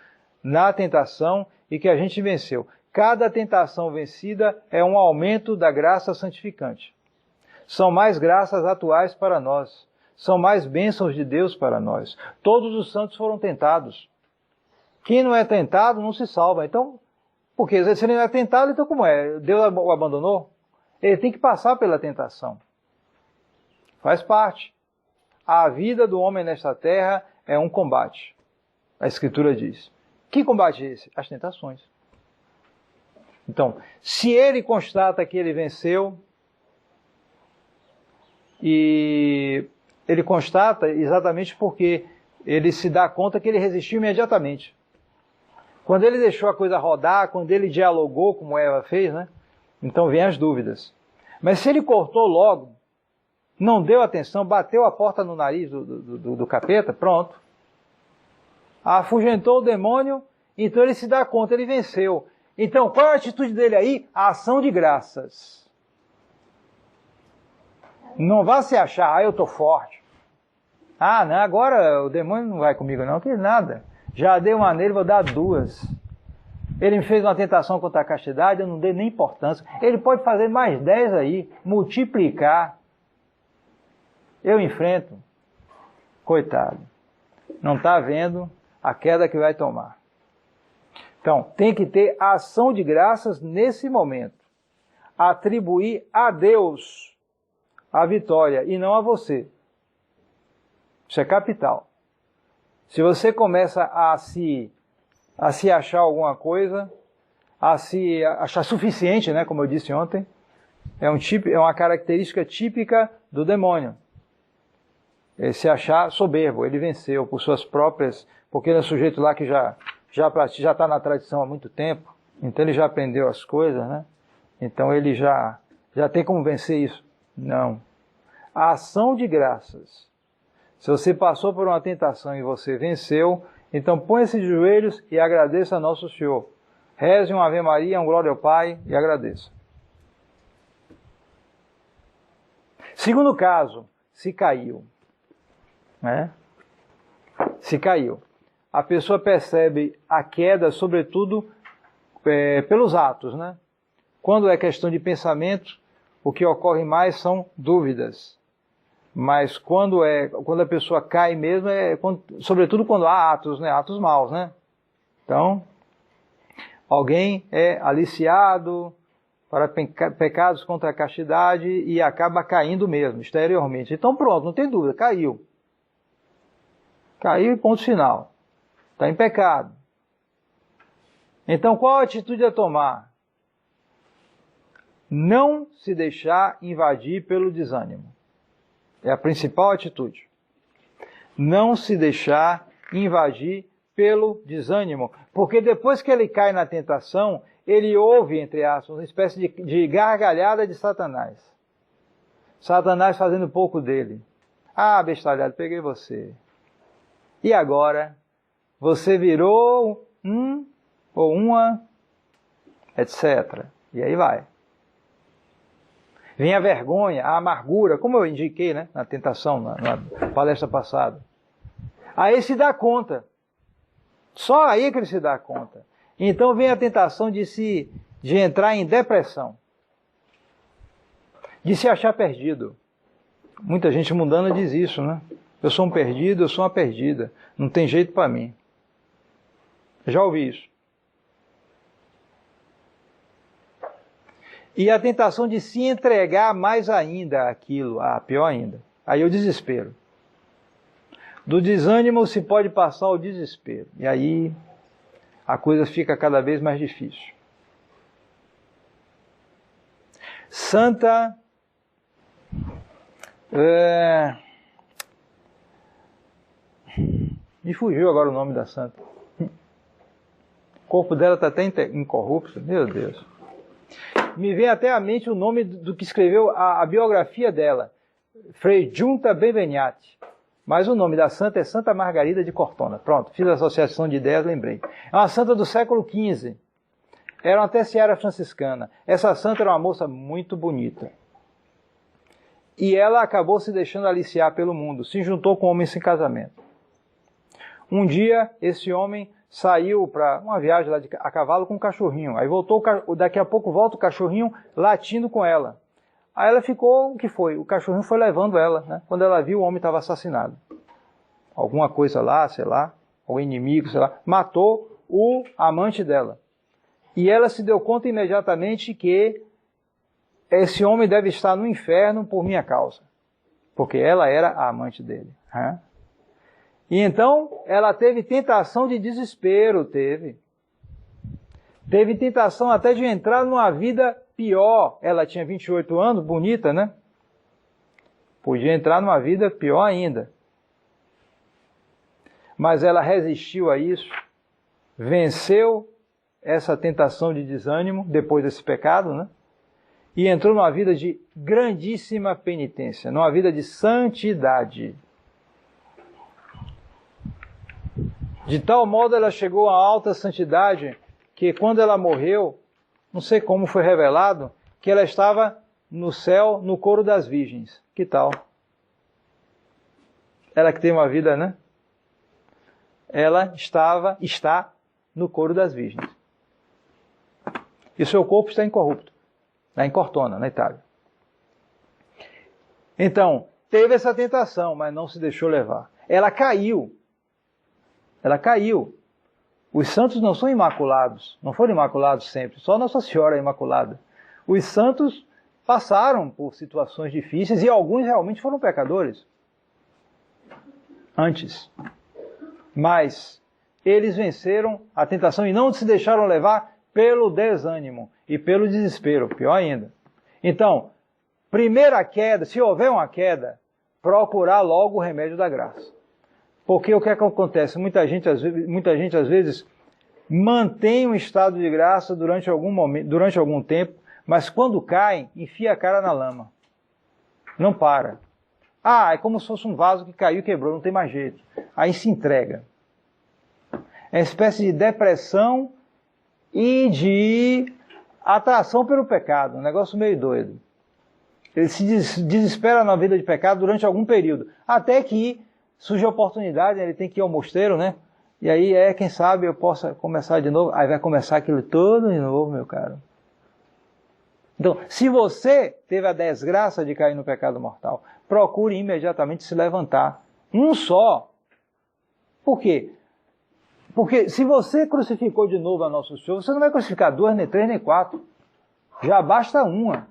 na tentação e que a gente venceu. Cada tentação vencida é um aumento da graça santificante. São mais graças atuais para nós. São mais bênçãos de Deus para nós. Todos os santos foram tentados. Quem não é tentado não se salva. Então, porque se ele não é tentado, então como é? Deus o abandonou? Ele tem que passar pela tentação. Faz parte. A vida do homem nesta terra é um combate. A Escritura diz. Que combate é esse? As tentações. Então, se ele constata que ele venceu, e ele constata exatamente porque ele se dá conta que ele resistiu imediatamente. Quando ele deixou a coisa rodar, quando ele dialogou, como Eva fez, né? Então vem as dúvidas. Mas se ele cortou logo, não deu atenção, bateu a porta no nariz do capeta, pronto. Afugentou o demônio, então ele se dá conta, ele venceu. Então, qual é a atitude dele aí? A ação de graças. Não vá se achar, eu estou forte. Não, agora o demônio não vai comigo não, que nada. Já dei uma nele, vou dar 2. Ele me fez uma tentação contra a castidade, eu não dei nem importância. Ele pode fazer mais 10 aí, multiplicar. Eu enfrento. Coitado. Não está vendo a queda que vai tomar. Então, tem que ter ação de graças nesse momento. Atribuir a Deus a vitória e não a você. Isso é capital. Se você começa a se achar alguma coisa, a se achar suficiente, né, como eu disse ontem, é uma característica típica do demônio. se achar soberbo. Ele venceu por suas próprias, porque ele é um sujeito lá que já está na tradição há muito tempo, então ele já aprendeu as coisas, né? Então ele já tem como vencer isso. Não. A ação de graças. Se você passou por uma tentação e você venceu, então põe-se de joelhos e agradeça a Nosso Senhor. Reze uma Ave Maria, um Glória ao Pai e agradeça. Segundo caso, se caiu. Né? Se caiu. A pessoa percebe a queda, sobretudo, pelos atos. Né? Quando é questão de pensamento, o que ocorre mais são dúvidas. Mas quando a pessoa cai mesmo, sobretudo quando há atos, né? Atos maus, né? Então, alguém é aliciado para pecados contra a castidade e acaba caindo mesmo, exteriormente. Então pronto, não tem dúvida, caiu. Caiu e ponto final. Está em pecado. Então qual a atitude a tomar? Não se deixar invadir pelo desânimo. É a principal atitude. Não se deixar invadir pelo desânimo. Porque depois que ele cai na tentação, ele ouve, entre aspas, uma espécie de gargalhada de Satanás. Satanás fazendo pouco dele. Ah, bestalhado, peguei você. E agora? Você virou um ou uma, etc. E aí vai. Vem a vergonha, a amargura, como eu indiquei, né, na tentação, na palestra passada. Aí se dá conta. Só aí que ele se dá conta. Então vem a tentação de entrar em depressão. De se achar perdido. Muita gente mundana diz isso, né? Eu sou um perdido, eu sou uma perdida. Não tem jeito para mim. Já ouvi isso. E a tentação de se entregar mais ainda àquilo, pior ainda. Aí o desespero. Do desânimo se pode passar ao desespero. E aí a coisa fica cada vez mais difícil. Santa... Me fugiu agora o nome da santa. O corpo dela está até incorrupto. Meu Deus. Me vem até à mente o nome do que escreveu a biografia dela, Frei Giunta Benveniati. Mas o nome da santa é Santa Margarida de Cortona. Pronto, fiz a associação de ideias, lembrei. É uma santa do século XV. Era uma terciária franciscana. Essa santa era uma moça muito bonita. E ela acabou se deixando aliciar pelo mundo, se juntou com um homem sem casamento. Um dia, esse homem saiu para uma viagem lá a cavalo com um cachorrinho. Aí voltou, daqui a pouco volta o cachorrinho latindo com ela. Aí ela ficou, o que foi? O cachorrinho foi levando ela, né? Quando ela viu, o homem estava assassinado. Alguma coisa lá, sei lá, algum inimigo, sei lá, matou o amante dela. E ela se deu conta imediatamente que esse homem deve estar no inferno por minha causa. Porque ela era a amante dele. Né? E então, ela teve tentação de desespero, teve tentação até de entrar numa vida pior. Ela tinha 28 anos, bonita, né? Podia entrar numa vida pior ainda. Mas ela resistiu a isso, venceu essa tentação de desânimo, depois desse pecado, né? E entrou numa vida de grandíssima penitência, numa vida de santidade. De tal modo ela chegou a alta santidade que quando ela morreu, não sei como foi revelado, que ela estava no céu, no coro das virgens. Que tal? Ela que tem uma vida, né? Ela está no coro das virgens. E o seu corpo está incorrupto, lá em Cortona, na Itália. Então, teve essa tentação, mas não se deixou levar. Ela caiu. Ela caiu. Os santos não são imaculados, não foram imaculados sempre, só Nossa Senhora é imaculada. Os santos passaram por situações difíceis e alguns realmente foram pecadores antes. Mas eles venceram a tentação e não se deixaram levar pelo desânimo e pelo desespero, pior ainda. Então, primeira queda, se houver uma queda, procurar logo o remédio da graça. Porque o que é que acontece? Muita gente às vezes mantém um estado de graça durante algum tempo, mas quando cai, enfia a cara na lama. Não para. É como se fosse um vaso que caiu e quebrou, não tem mais jeito. Aí se entrega. É uma espécie de depressão e de atração pelo pecado, um negócio meio doido. Ele se desespera na vida de pecado durante algum período, até que surge a oportunidade, ele tem que ir ao mosteiro, né? E aí quem sabe eu possa começar de novo. Aí vai começar aquilo todo de novo, meu caro. Então, se você teve a desgraça de cair no pecado mortal, procure imediatamente se levantar. Um só. Por quê? Porque se você crucificou de novo a Nosso Senhor, você não vai crucificar 2, nem 3, nem 4. Já basta uma.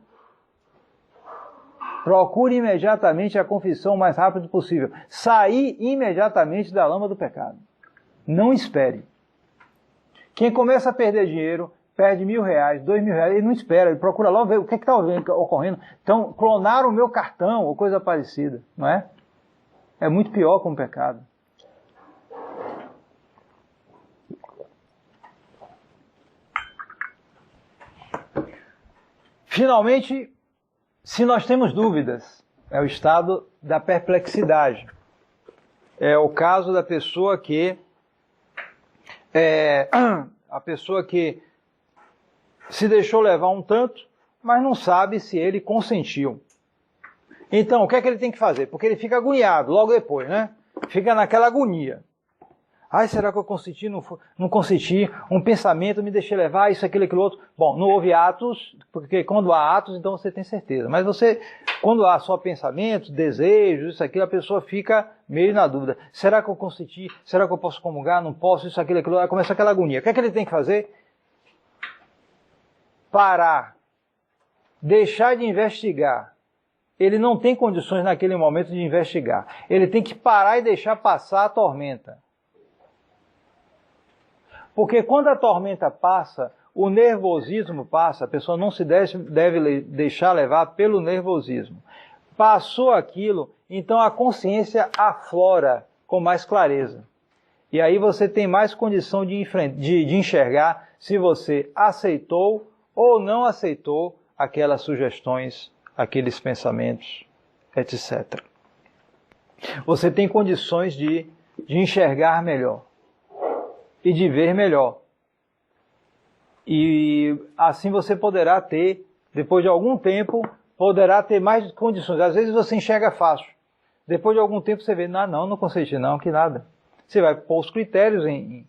Procure imediatamente a confissão o mais rápido possível. Sair imediatamente da lama do pecado. Não espere. Quem começa a perder dinheiro, perde R$1.000, R$2.000, ele não espera, ele procura logo ver o que está ocorrendo. Então, clonaram o meu cartão, ou coisa parecida, não é? É muito pior com o pecado. Finalmente, se nós temos dúvidas, é o estado da perplexidade. É o caso da pessoa que se deixou levar um tanto, mas não sabe se ele consentiu. Então, o que é que ele tem que fazer? Porque ele fica agoniado logo depois, né? Fica naquela agonia. Será que eu consenti? Não consenti? Um pensamento, me deixei levar, isso, aquilo, aquilo outro. Bom, não houve atos, porque quando há atos, então você tem certeza. Mas quando há só pensamentos, desejos, isso, aquilo, a pessoa fica meio na dúvida. Será que eu consenti? Será que eu posso comungar? Não posso, isso, aquilo, aquilo. Aí começa aquela agonia. O que é que ele tem que fazer? Parar. Deixar de investigar. Ele não tem condições naquele momento de investigar. Ele tem que parar e deixar passar a tormenta. Porque quando a tormenta passa, o nervosismo passa, a pessoa não se deve deixar levar pelo nervosismo. Passou aquilo, então a consciência aflora com mais clareza. E aí você tem mais condição de enxergar se você aceitou ou não aceitou aquelas sugestões, aqueles pensamentos, etc. Você tem condições de enxergar melhor. E de ver melhor. E assim você poderá ter, depois de algum tempo, poderá ter mais condições. Às vezes você enxerga fácil. Depois de algum tempo você vê, não consenti não, que nada. Você vai pôr os critérios em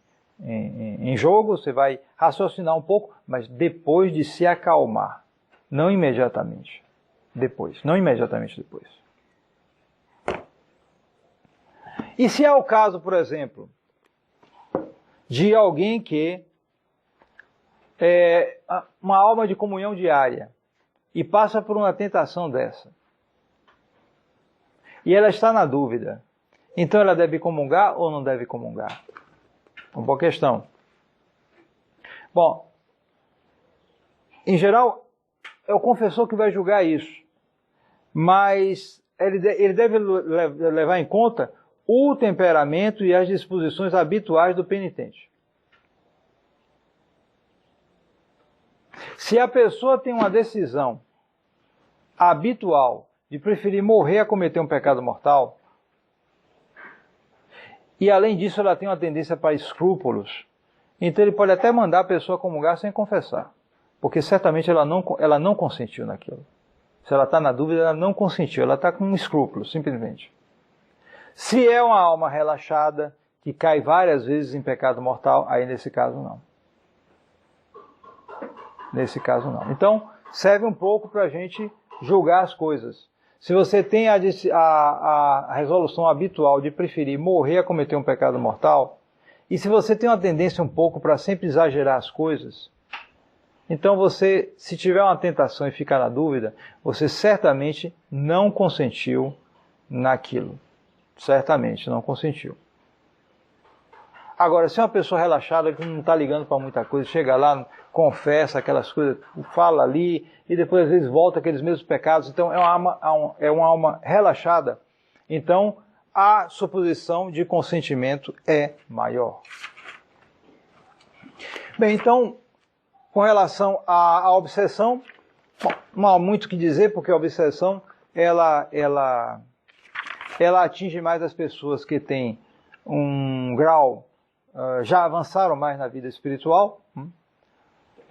jogo, você vai raciocinar um pouco, mas depois de se acalmar. Não imediatamente. Depois. Não imediatamente depois. E se é o caso, por exemplo, de alguém que é uma alma de comunhão diária e passa por uma tentação dessa, e ela está na dúvida, então ela deve comungar ou não deve comungar? Uma boa questão. Bom, em geral, é o confessor que vai julgar isso, mas ele deve levar em conta o temperamento e as disposições habituais do penitente. Se a pessoa tem uma decisão habitual de preferir morrer a cometer um pecado mortal, e além disso ela tem uma tendência para escrúpulos, então ele pode até mandar a pessoa comungar sem confessar, porque certamente ela não consentiu naquilo. Se ela está na dúvida, ela não consentiu, ela está com um escrúpulo, simplesmente. Se é uma alma relaxada, que cai várias vezes em pecado mortal, aí nesse caso não. Nesse caso não. Então, serve um pouco para a gente julgar as coisas. Se você tem a resolução habitual de preferir morrer a cometer um pecado mortal, e se você tem uma tendência um pouco para sempre exagerar as coisas, então você, se tiver uma tentação e ficar na dúvida, você certamente não consentiu naquilo. Certamente não consentiu. Agora, se é uma pessoa relaxada que não está ligando para muita coisa, chega lá, confessa aquelas coisas, fala ali, e depois às vezes volta aqueles mesmos pecados, então é uma alma relaxada, então a suposição de consentimento é maior. Bem, então, com relação à obsessão, bom, não há muito o que dizer, porque a obsessão ela atinge mais as pessoas que têm um grau, já avançaram mais na vida espiritual.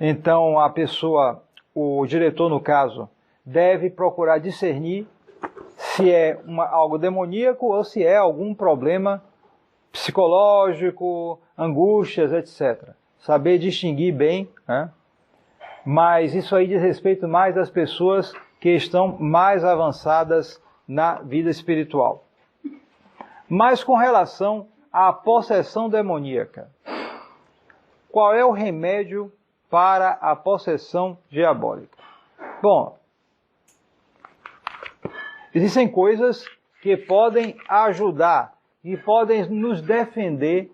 Então a pessoa, o diretor no caso, deve procurar discernir se é algo demoníaco ou se é algum problema psicológico, angústias, etc. Saber distinguir bem, né? Mas isso aí diz respeito mais às pessoas que estão mais avançadas na vida espiritual. Mas com relação à possessão demoníaca, qual é o remédio para a possessão diabólica? Bom, existem coisas que podem ajudar e podem nos defender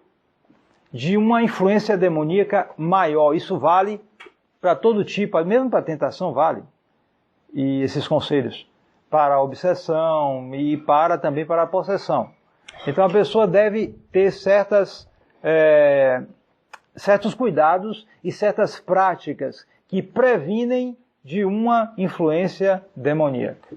de uma influência demoníaca maior. Isso vale para todo tipo, mesmo para a tentação vale. E esses conselhos para a obsessão e também para a possessão. Então a pessoa deve ter certos cuidados e certas práticas que previnem de uma influência demoníaca.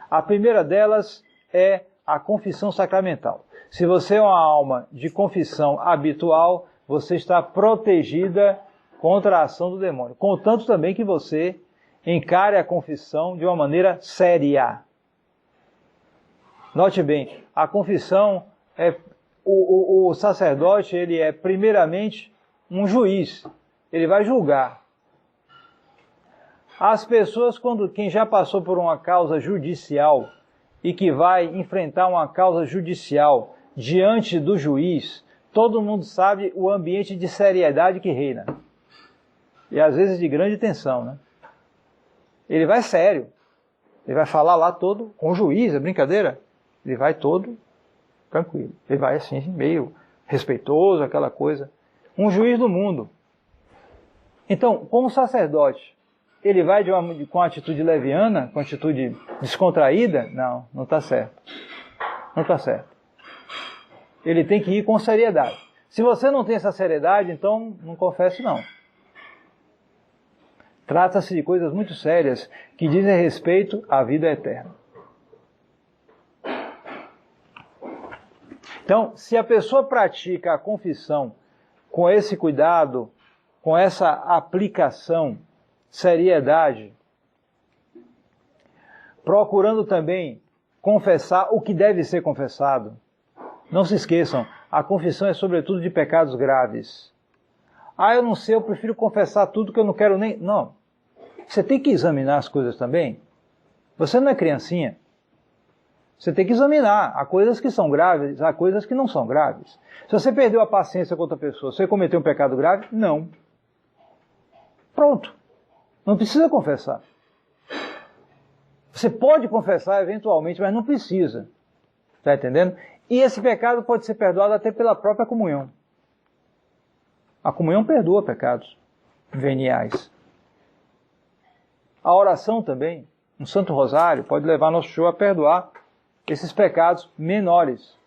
A primeira delas é a confissão sacramental. Se você é uma alma de confissão habitual, você está protegida contra a ação do demônio. Contanto também que você encare a confissão de uma maneira séria. Note bem, a confissão o sacerdote, ele é primeiramente um juiz. Ele vai julgar. As pessoas, quem já passou por uma causa judicial e que vai enfrentar uma causa judicial diante do juiz, todo mundo sabe o ambiente de seriedade que reina. E às vezes de grande tensão, né? Ele vai sério. Ele vai falar lá todo com o juiz, é brincadeira? Ele vai todo tranquilo. Ele vai assim, meio respeitoso, aquela coisa. Um juiz do mundo. Então, como sacerdote, ele vai com atitude leviana, com atitude descontraída? Não, não está certo. Não está certo. Ele tem que ir com seriedade. Se você não tem essa seriedade, então não confesse não. Trata-se de coisas muito sérias que dizem respeito à vida eterna. Então, se a pessoa pratica a confissão com esse cuidado, com essa aplicação, seriedade, procurando também confessar o que deve ser confessado. Não se esqueçam, a confissão é sobretudo de pecados graves. Ah, eu não sei, eu prefiro confessar tudo que eu não quero nem... Não. Você tem que examinar as coisas também. Você não é criancinha. Você tem que examinar. Há coisas que são graves, há coisas que não são graves. Se você perdeu a paciência com outra pessoa, você cometeu um pecado grave? Não. Pronto. Não precisa confessar. Você pode confessar eventualmente, mas não precisa. Está entendendo? E esse pecado pode ser perdoado até pela própria comunhão. A comunhão perdoa pecados veniais. A oração também, um Santo Rosário, pode levar nosso Senhor a perdoar esses pecados menores.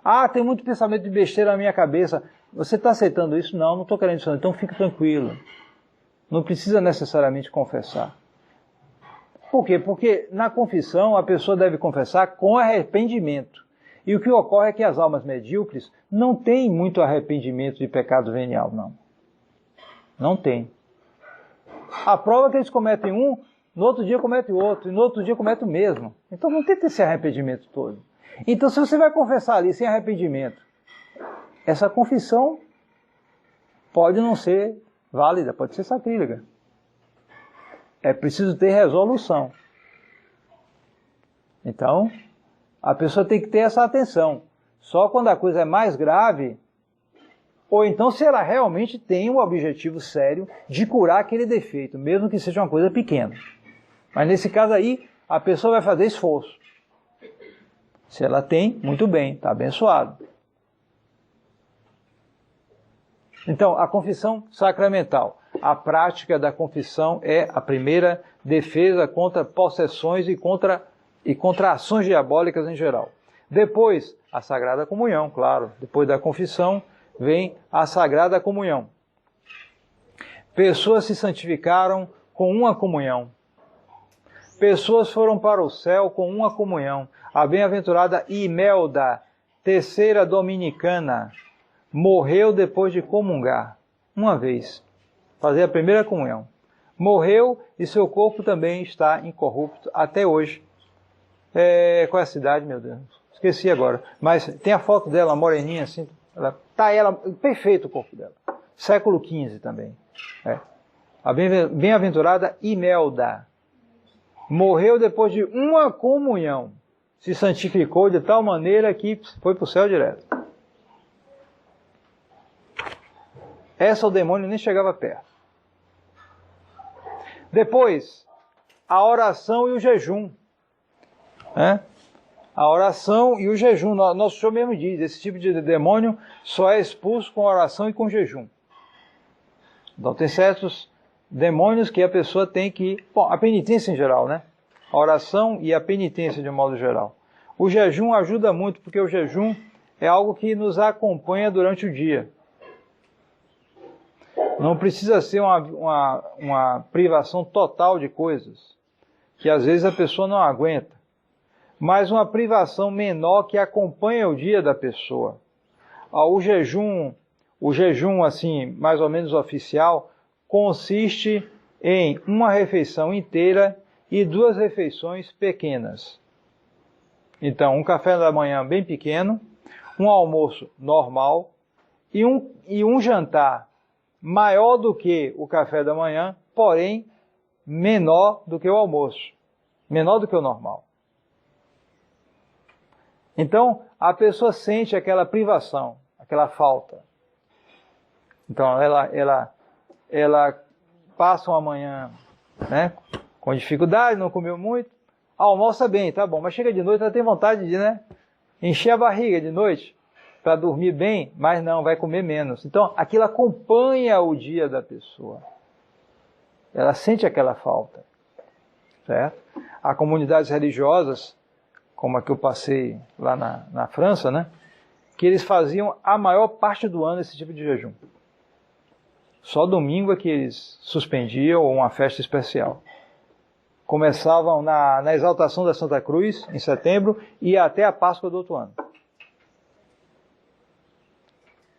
Ah, tem muito pensamento de besteira na minha cabeça. Você está aceitando isso? Não, não estou querendo isso. Então fique tranquilo. Não precisa necessariamente confessar. Por quê? Porque na confissão a pessoa deve confessar com arrependimento. E o que ocorre é que as almas medíocres não têm muito arrependimento de pecado venial, não. Não tem. A prova é que eles cometem um, no outro dia cometem outro, e no outro dia cometem o mesmo. Então não tem que ter esse arrependimento todo. Então se você vai confessar ali sem arrependimento, essa confissão pode não ser válida, pode ser sacrílega. É preciso ter resolução. Então, a pessoa tem que ter essa atenção. Só quando a coisa é mais grave, ou então se ela realmente tem um objetivo sério de curar aquele defeito, mesmo que seja uma coisa pequena. Mas nesse caso aí, a pessoa vai fazer esforço. Se ela tem, muito bem, está abençoado. Então, a confissão sacramental. A prática da confissão é a primeira defesa contra possessões e contra e contra ações diabólicas em geral. Depois, a Sagrada Comunhão, claro. Depois da confissão, vem a Sagrada Comunhão. Pessoas se santificaram com uma comunhão. Pessoas foram para o céu com uma comunhão. A bem-aventurada Imelda, terceira dominicana, morreu depois de comungar, uma vez, fazer a primeira comunhão. Morreu e seu corpo também está incorrupto até hoje. Qual é a cidade, meu Deus? Esqueci agora. Mas tem a foto dela, moreninha assim. Ela perfeito o corpo dela. Século XV também. A bem-aventurada Imelda morreu depois de uma comunhão. Se santificou de tal maneira que foi para o céu direto. Essa o demônio nem chegava perto. Depois, a oração e o jejum. A oração e o jejum. Nosso Senhor mesmo diz, esse tipo de demônio só é expulso com oração e com jejum. Então tem certos demônios que a pessoa tem que... Bom, a penitência em geral, né? A oração e a penitência de um modo geral. O jejum ajuda muito, porque o jejum é algo que nos acompanha durante o dia. Não precisa ser uma privação total de coisas, que às vezes a pessoa não aguenta. Mas uma privação menor que acompanha o dia da pessoa. O jejum assim, mais ou menos oficial, consiste em uma refeição inteira e 2 refeições pequenas. Então, um café da manhã bem pequeno, um almoço normal e um jantar maior do que o café da manhã, porém menor do que o almoço, menor do que o normal. Então, a pessoa sente aquela privação, aquela falta. Então, ela passa uma manhã, né, com dificuldade, não comeu muito, almoça bem, tá bom, mas chega de noite, ela tem vontade de, encher a barriga de noite para dormir bem, mas não, vai comer menos. Então, aquilo acompanha o dia da pessoa. Ela sente aquela falta, certo? Há comunidades religiosas, como a que eu passei lá na França, né, que eles faziam a maior parte do ano esse tipo de jejum. Só domingo é que eles suspendiam ou uma festa especial. Começavam na exaltação da Santa Cruz, em setembro, e ia até a Páscoa do outro ano.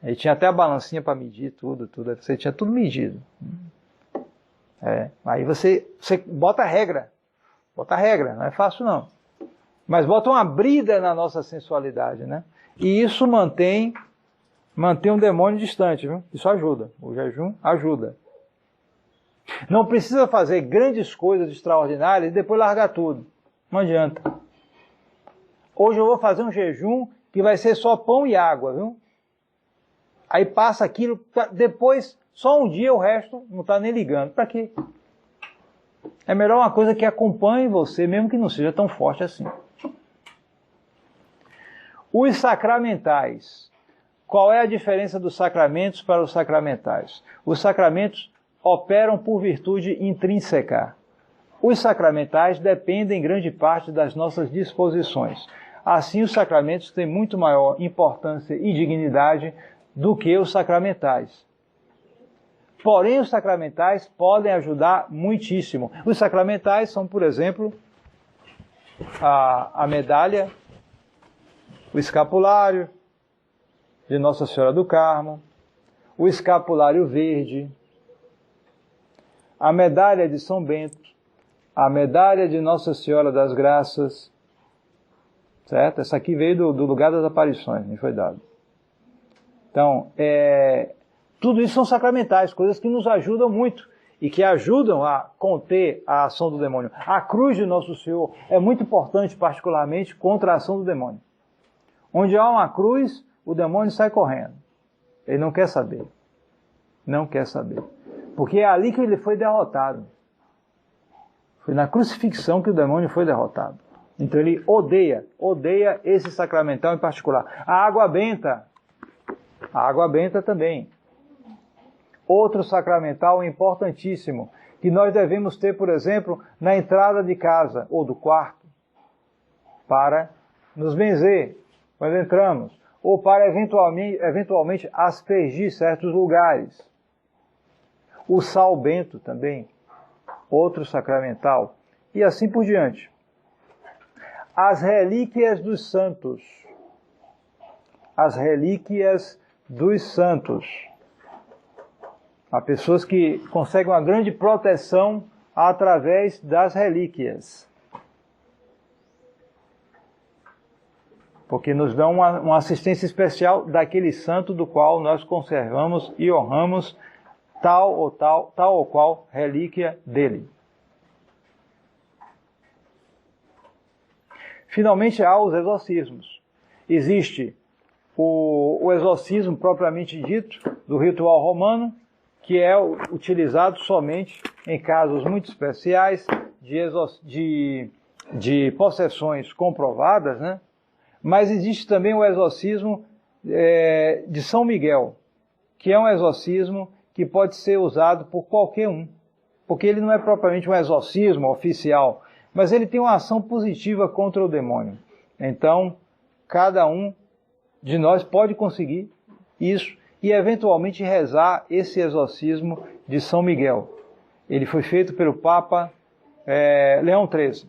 Aí tinha até a balancinha para medir tudo, você tinha tudo medido. Aí você bota regra, não é fácil não. Mas bota uma brida na nossa sensualidade, né? E isso mantém um demônio distante, viu? Isso ajuda, o jejum ajuda. Não precisa fazer grandes coisas extraordinárias e depois largar tudo. Não adianta. Hoje eu vou fazer um jejum que vai ser só pão e água, viu? Aí passa aquilo, depois só um dia o resto não está nem ligando. Para quê? É melhor uma coisa que acompanhe você, mesmo que não seja tão forte assim. Os sacramentais. Qual é a diferença dos sacramentos para os sacramentais? Os sacramentos operam por virtude intrínseca. Os sacramentais dependem em grande parte das nossas disposições. Assim, os sacramentos têm muito maior importância e dignidade do que os sacramentais. Porém, os sacramentais podem ajudar muitíssimo. Os sacramentais são, por exemplo, a medalha, o escapulário de Nossa Senhora do Carmo, o escapulário verde, a medalha de São Bento, a medalha de Nossa Senhora das Graças, certo? Essa aqui veio do lugar das aparições, me foi dado. Então, tudo isso são sacramentais, coisas que nos ajudam muito e que ajudam a conter a ação do demônio. A cruz de Nosso Senhor é muito importante, particularmente, contra a ação do demônio. Onde há uma cruz, o demônio sai correndo. Ele não quer saber. Não quer saber. Porque é ali que ele foi derrotado. Foi na crucifixão que o demônio foi derrotado. Então ele odeia esse sacramental em particular. A água benta também. Outro sacramental importantíssimo, que nós devemos ter, por exemplo, na entrada de casa ou do quarto. para nos benzer quando entramos, ou para eventualmente aspergir certos lugares. O sal bento também, outro sacramental, e assim por diante. As relíquias dos santos. As relíquias dos santos. Há pessoas que conseguem uma grande proteção através das relíquias. Porque nos dão uma assistência especial daquele santo do qual nós conservamos e honramos tal ou qual relíquia dele. Finalmente, há os exorcismos. Existe o exorcismo propriamente dito, do ritual romano, que é utilizado somente em casos muito especiais de possessões comprovadas, né? Mas existe também o exorcismo de São Miguel, que é um exorcismo que pode ser usado por qualquer um, porque ele não é propriamente um exorcismo oficial, mas ele tem uma ação positiva contra o demônio. Então, cada um de nós pode conseguir isso e eventualmente rezar esse exorcismo de São Miguel. Ele foi feito pelo Papa Leão XIII.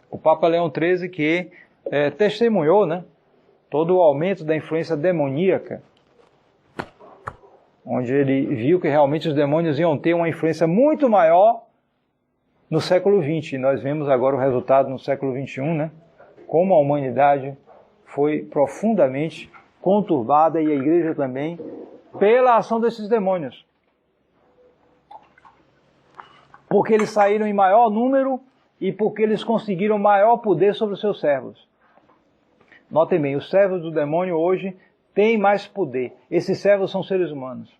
O Papa Leão XIII que testemunhou, né, todo o aumento da influência demoníaca, onde ele viu que realmente os demônios iam ter uma influência muito maior no século XX. E nós vemos agora o resultado no século XXI, né, como a humanidade foi profundamente conturbada, e a igreja também, pela ação desses demônios. Porque eles saíram em maior número e porque eles conseguiram maior poder sobre os seus servos. Notem bem, os servos do demônio hoje têm mais poder. Esses servos são seres humanos.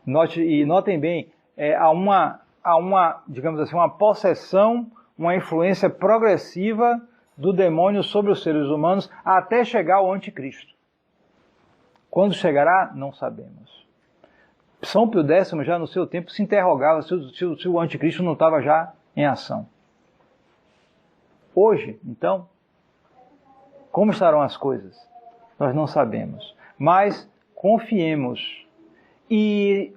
Notem bem, há uma, digamos assim, uma possessão, uma influência progressiva do demônio sobre os seres humanos até chegar ao anticristo. Quando chegará, não sabemos. São Pio X já no seu tempo se interrogava se o anticristo não estava já em ação. Hoje, então, como estarão as coisas? Nós não sabemos. Mas confiemos. E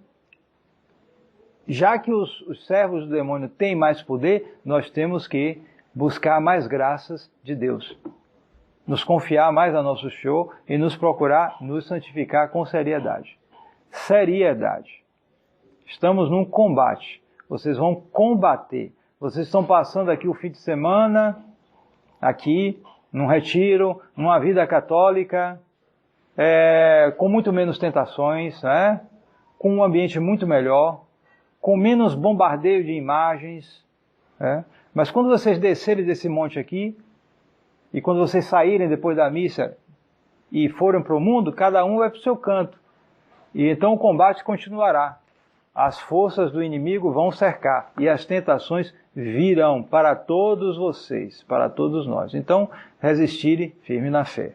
já que os servos do demônio têm mais poder, nós temos que buscar mais graças de Deus. Nos confiar mais a nosso Senhor e nos procurar nos santificar com seriedade. Seriedade. Estamos num combate. Vocês vão combater. Vocês estão passando aqui o fim de semana, aqui, num retiro, numa vida católica, com muito menos tentações, né? Com um ambiente muito melhor, com menos bombardeio de imagens. Mas quando vocês descerem desse monte aqui, e quando vocês saírem depois da missa e forem para o mundo, cada um vai para o seu canto. E então o combate continuará. As forças do inimigo vão cercar e as tentações virão para todos vocês, para todos nós. Então, resistirem firme na fé.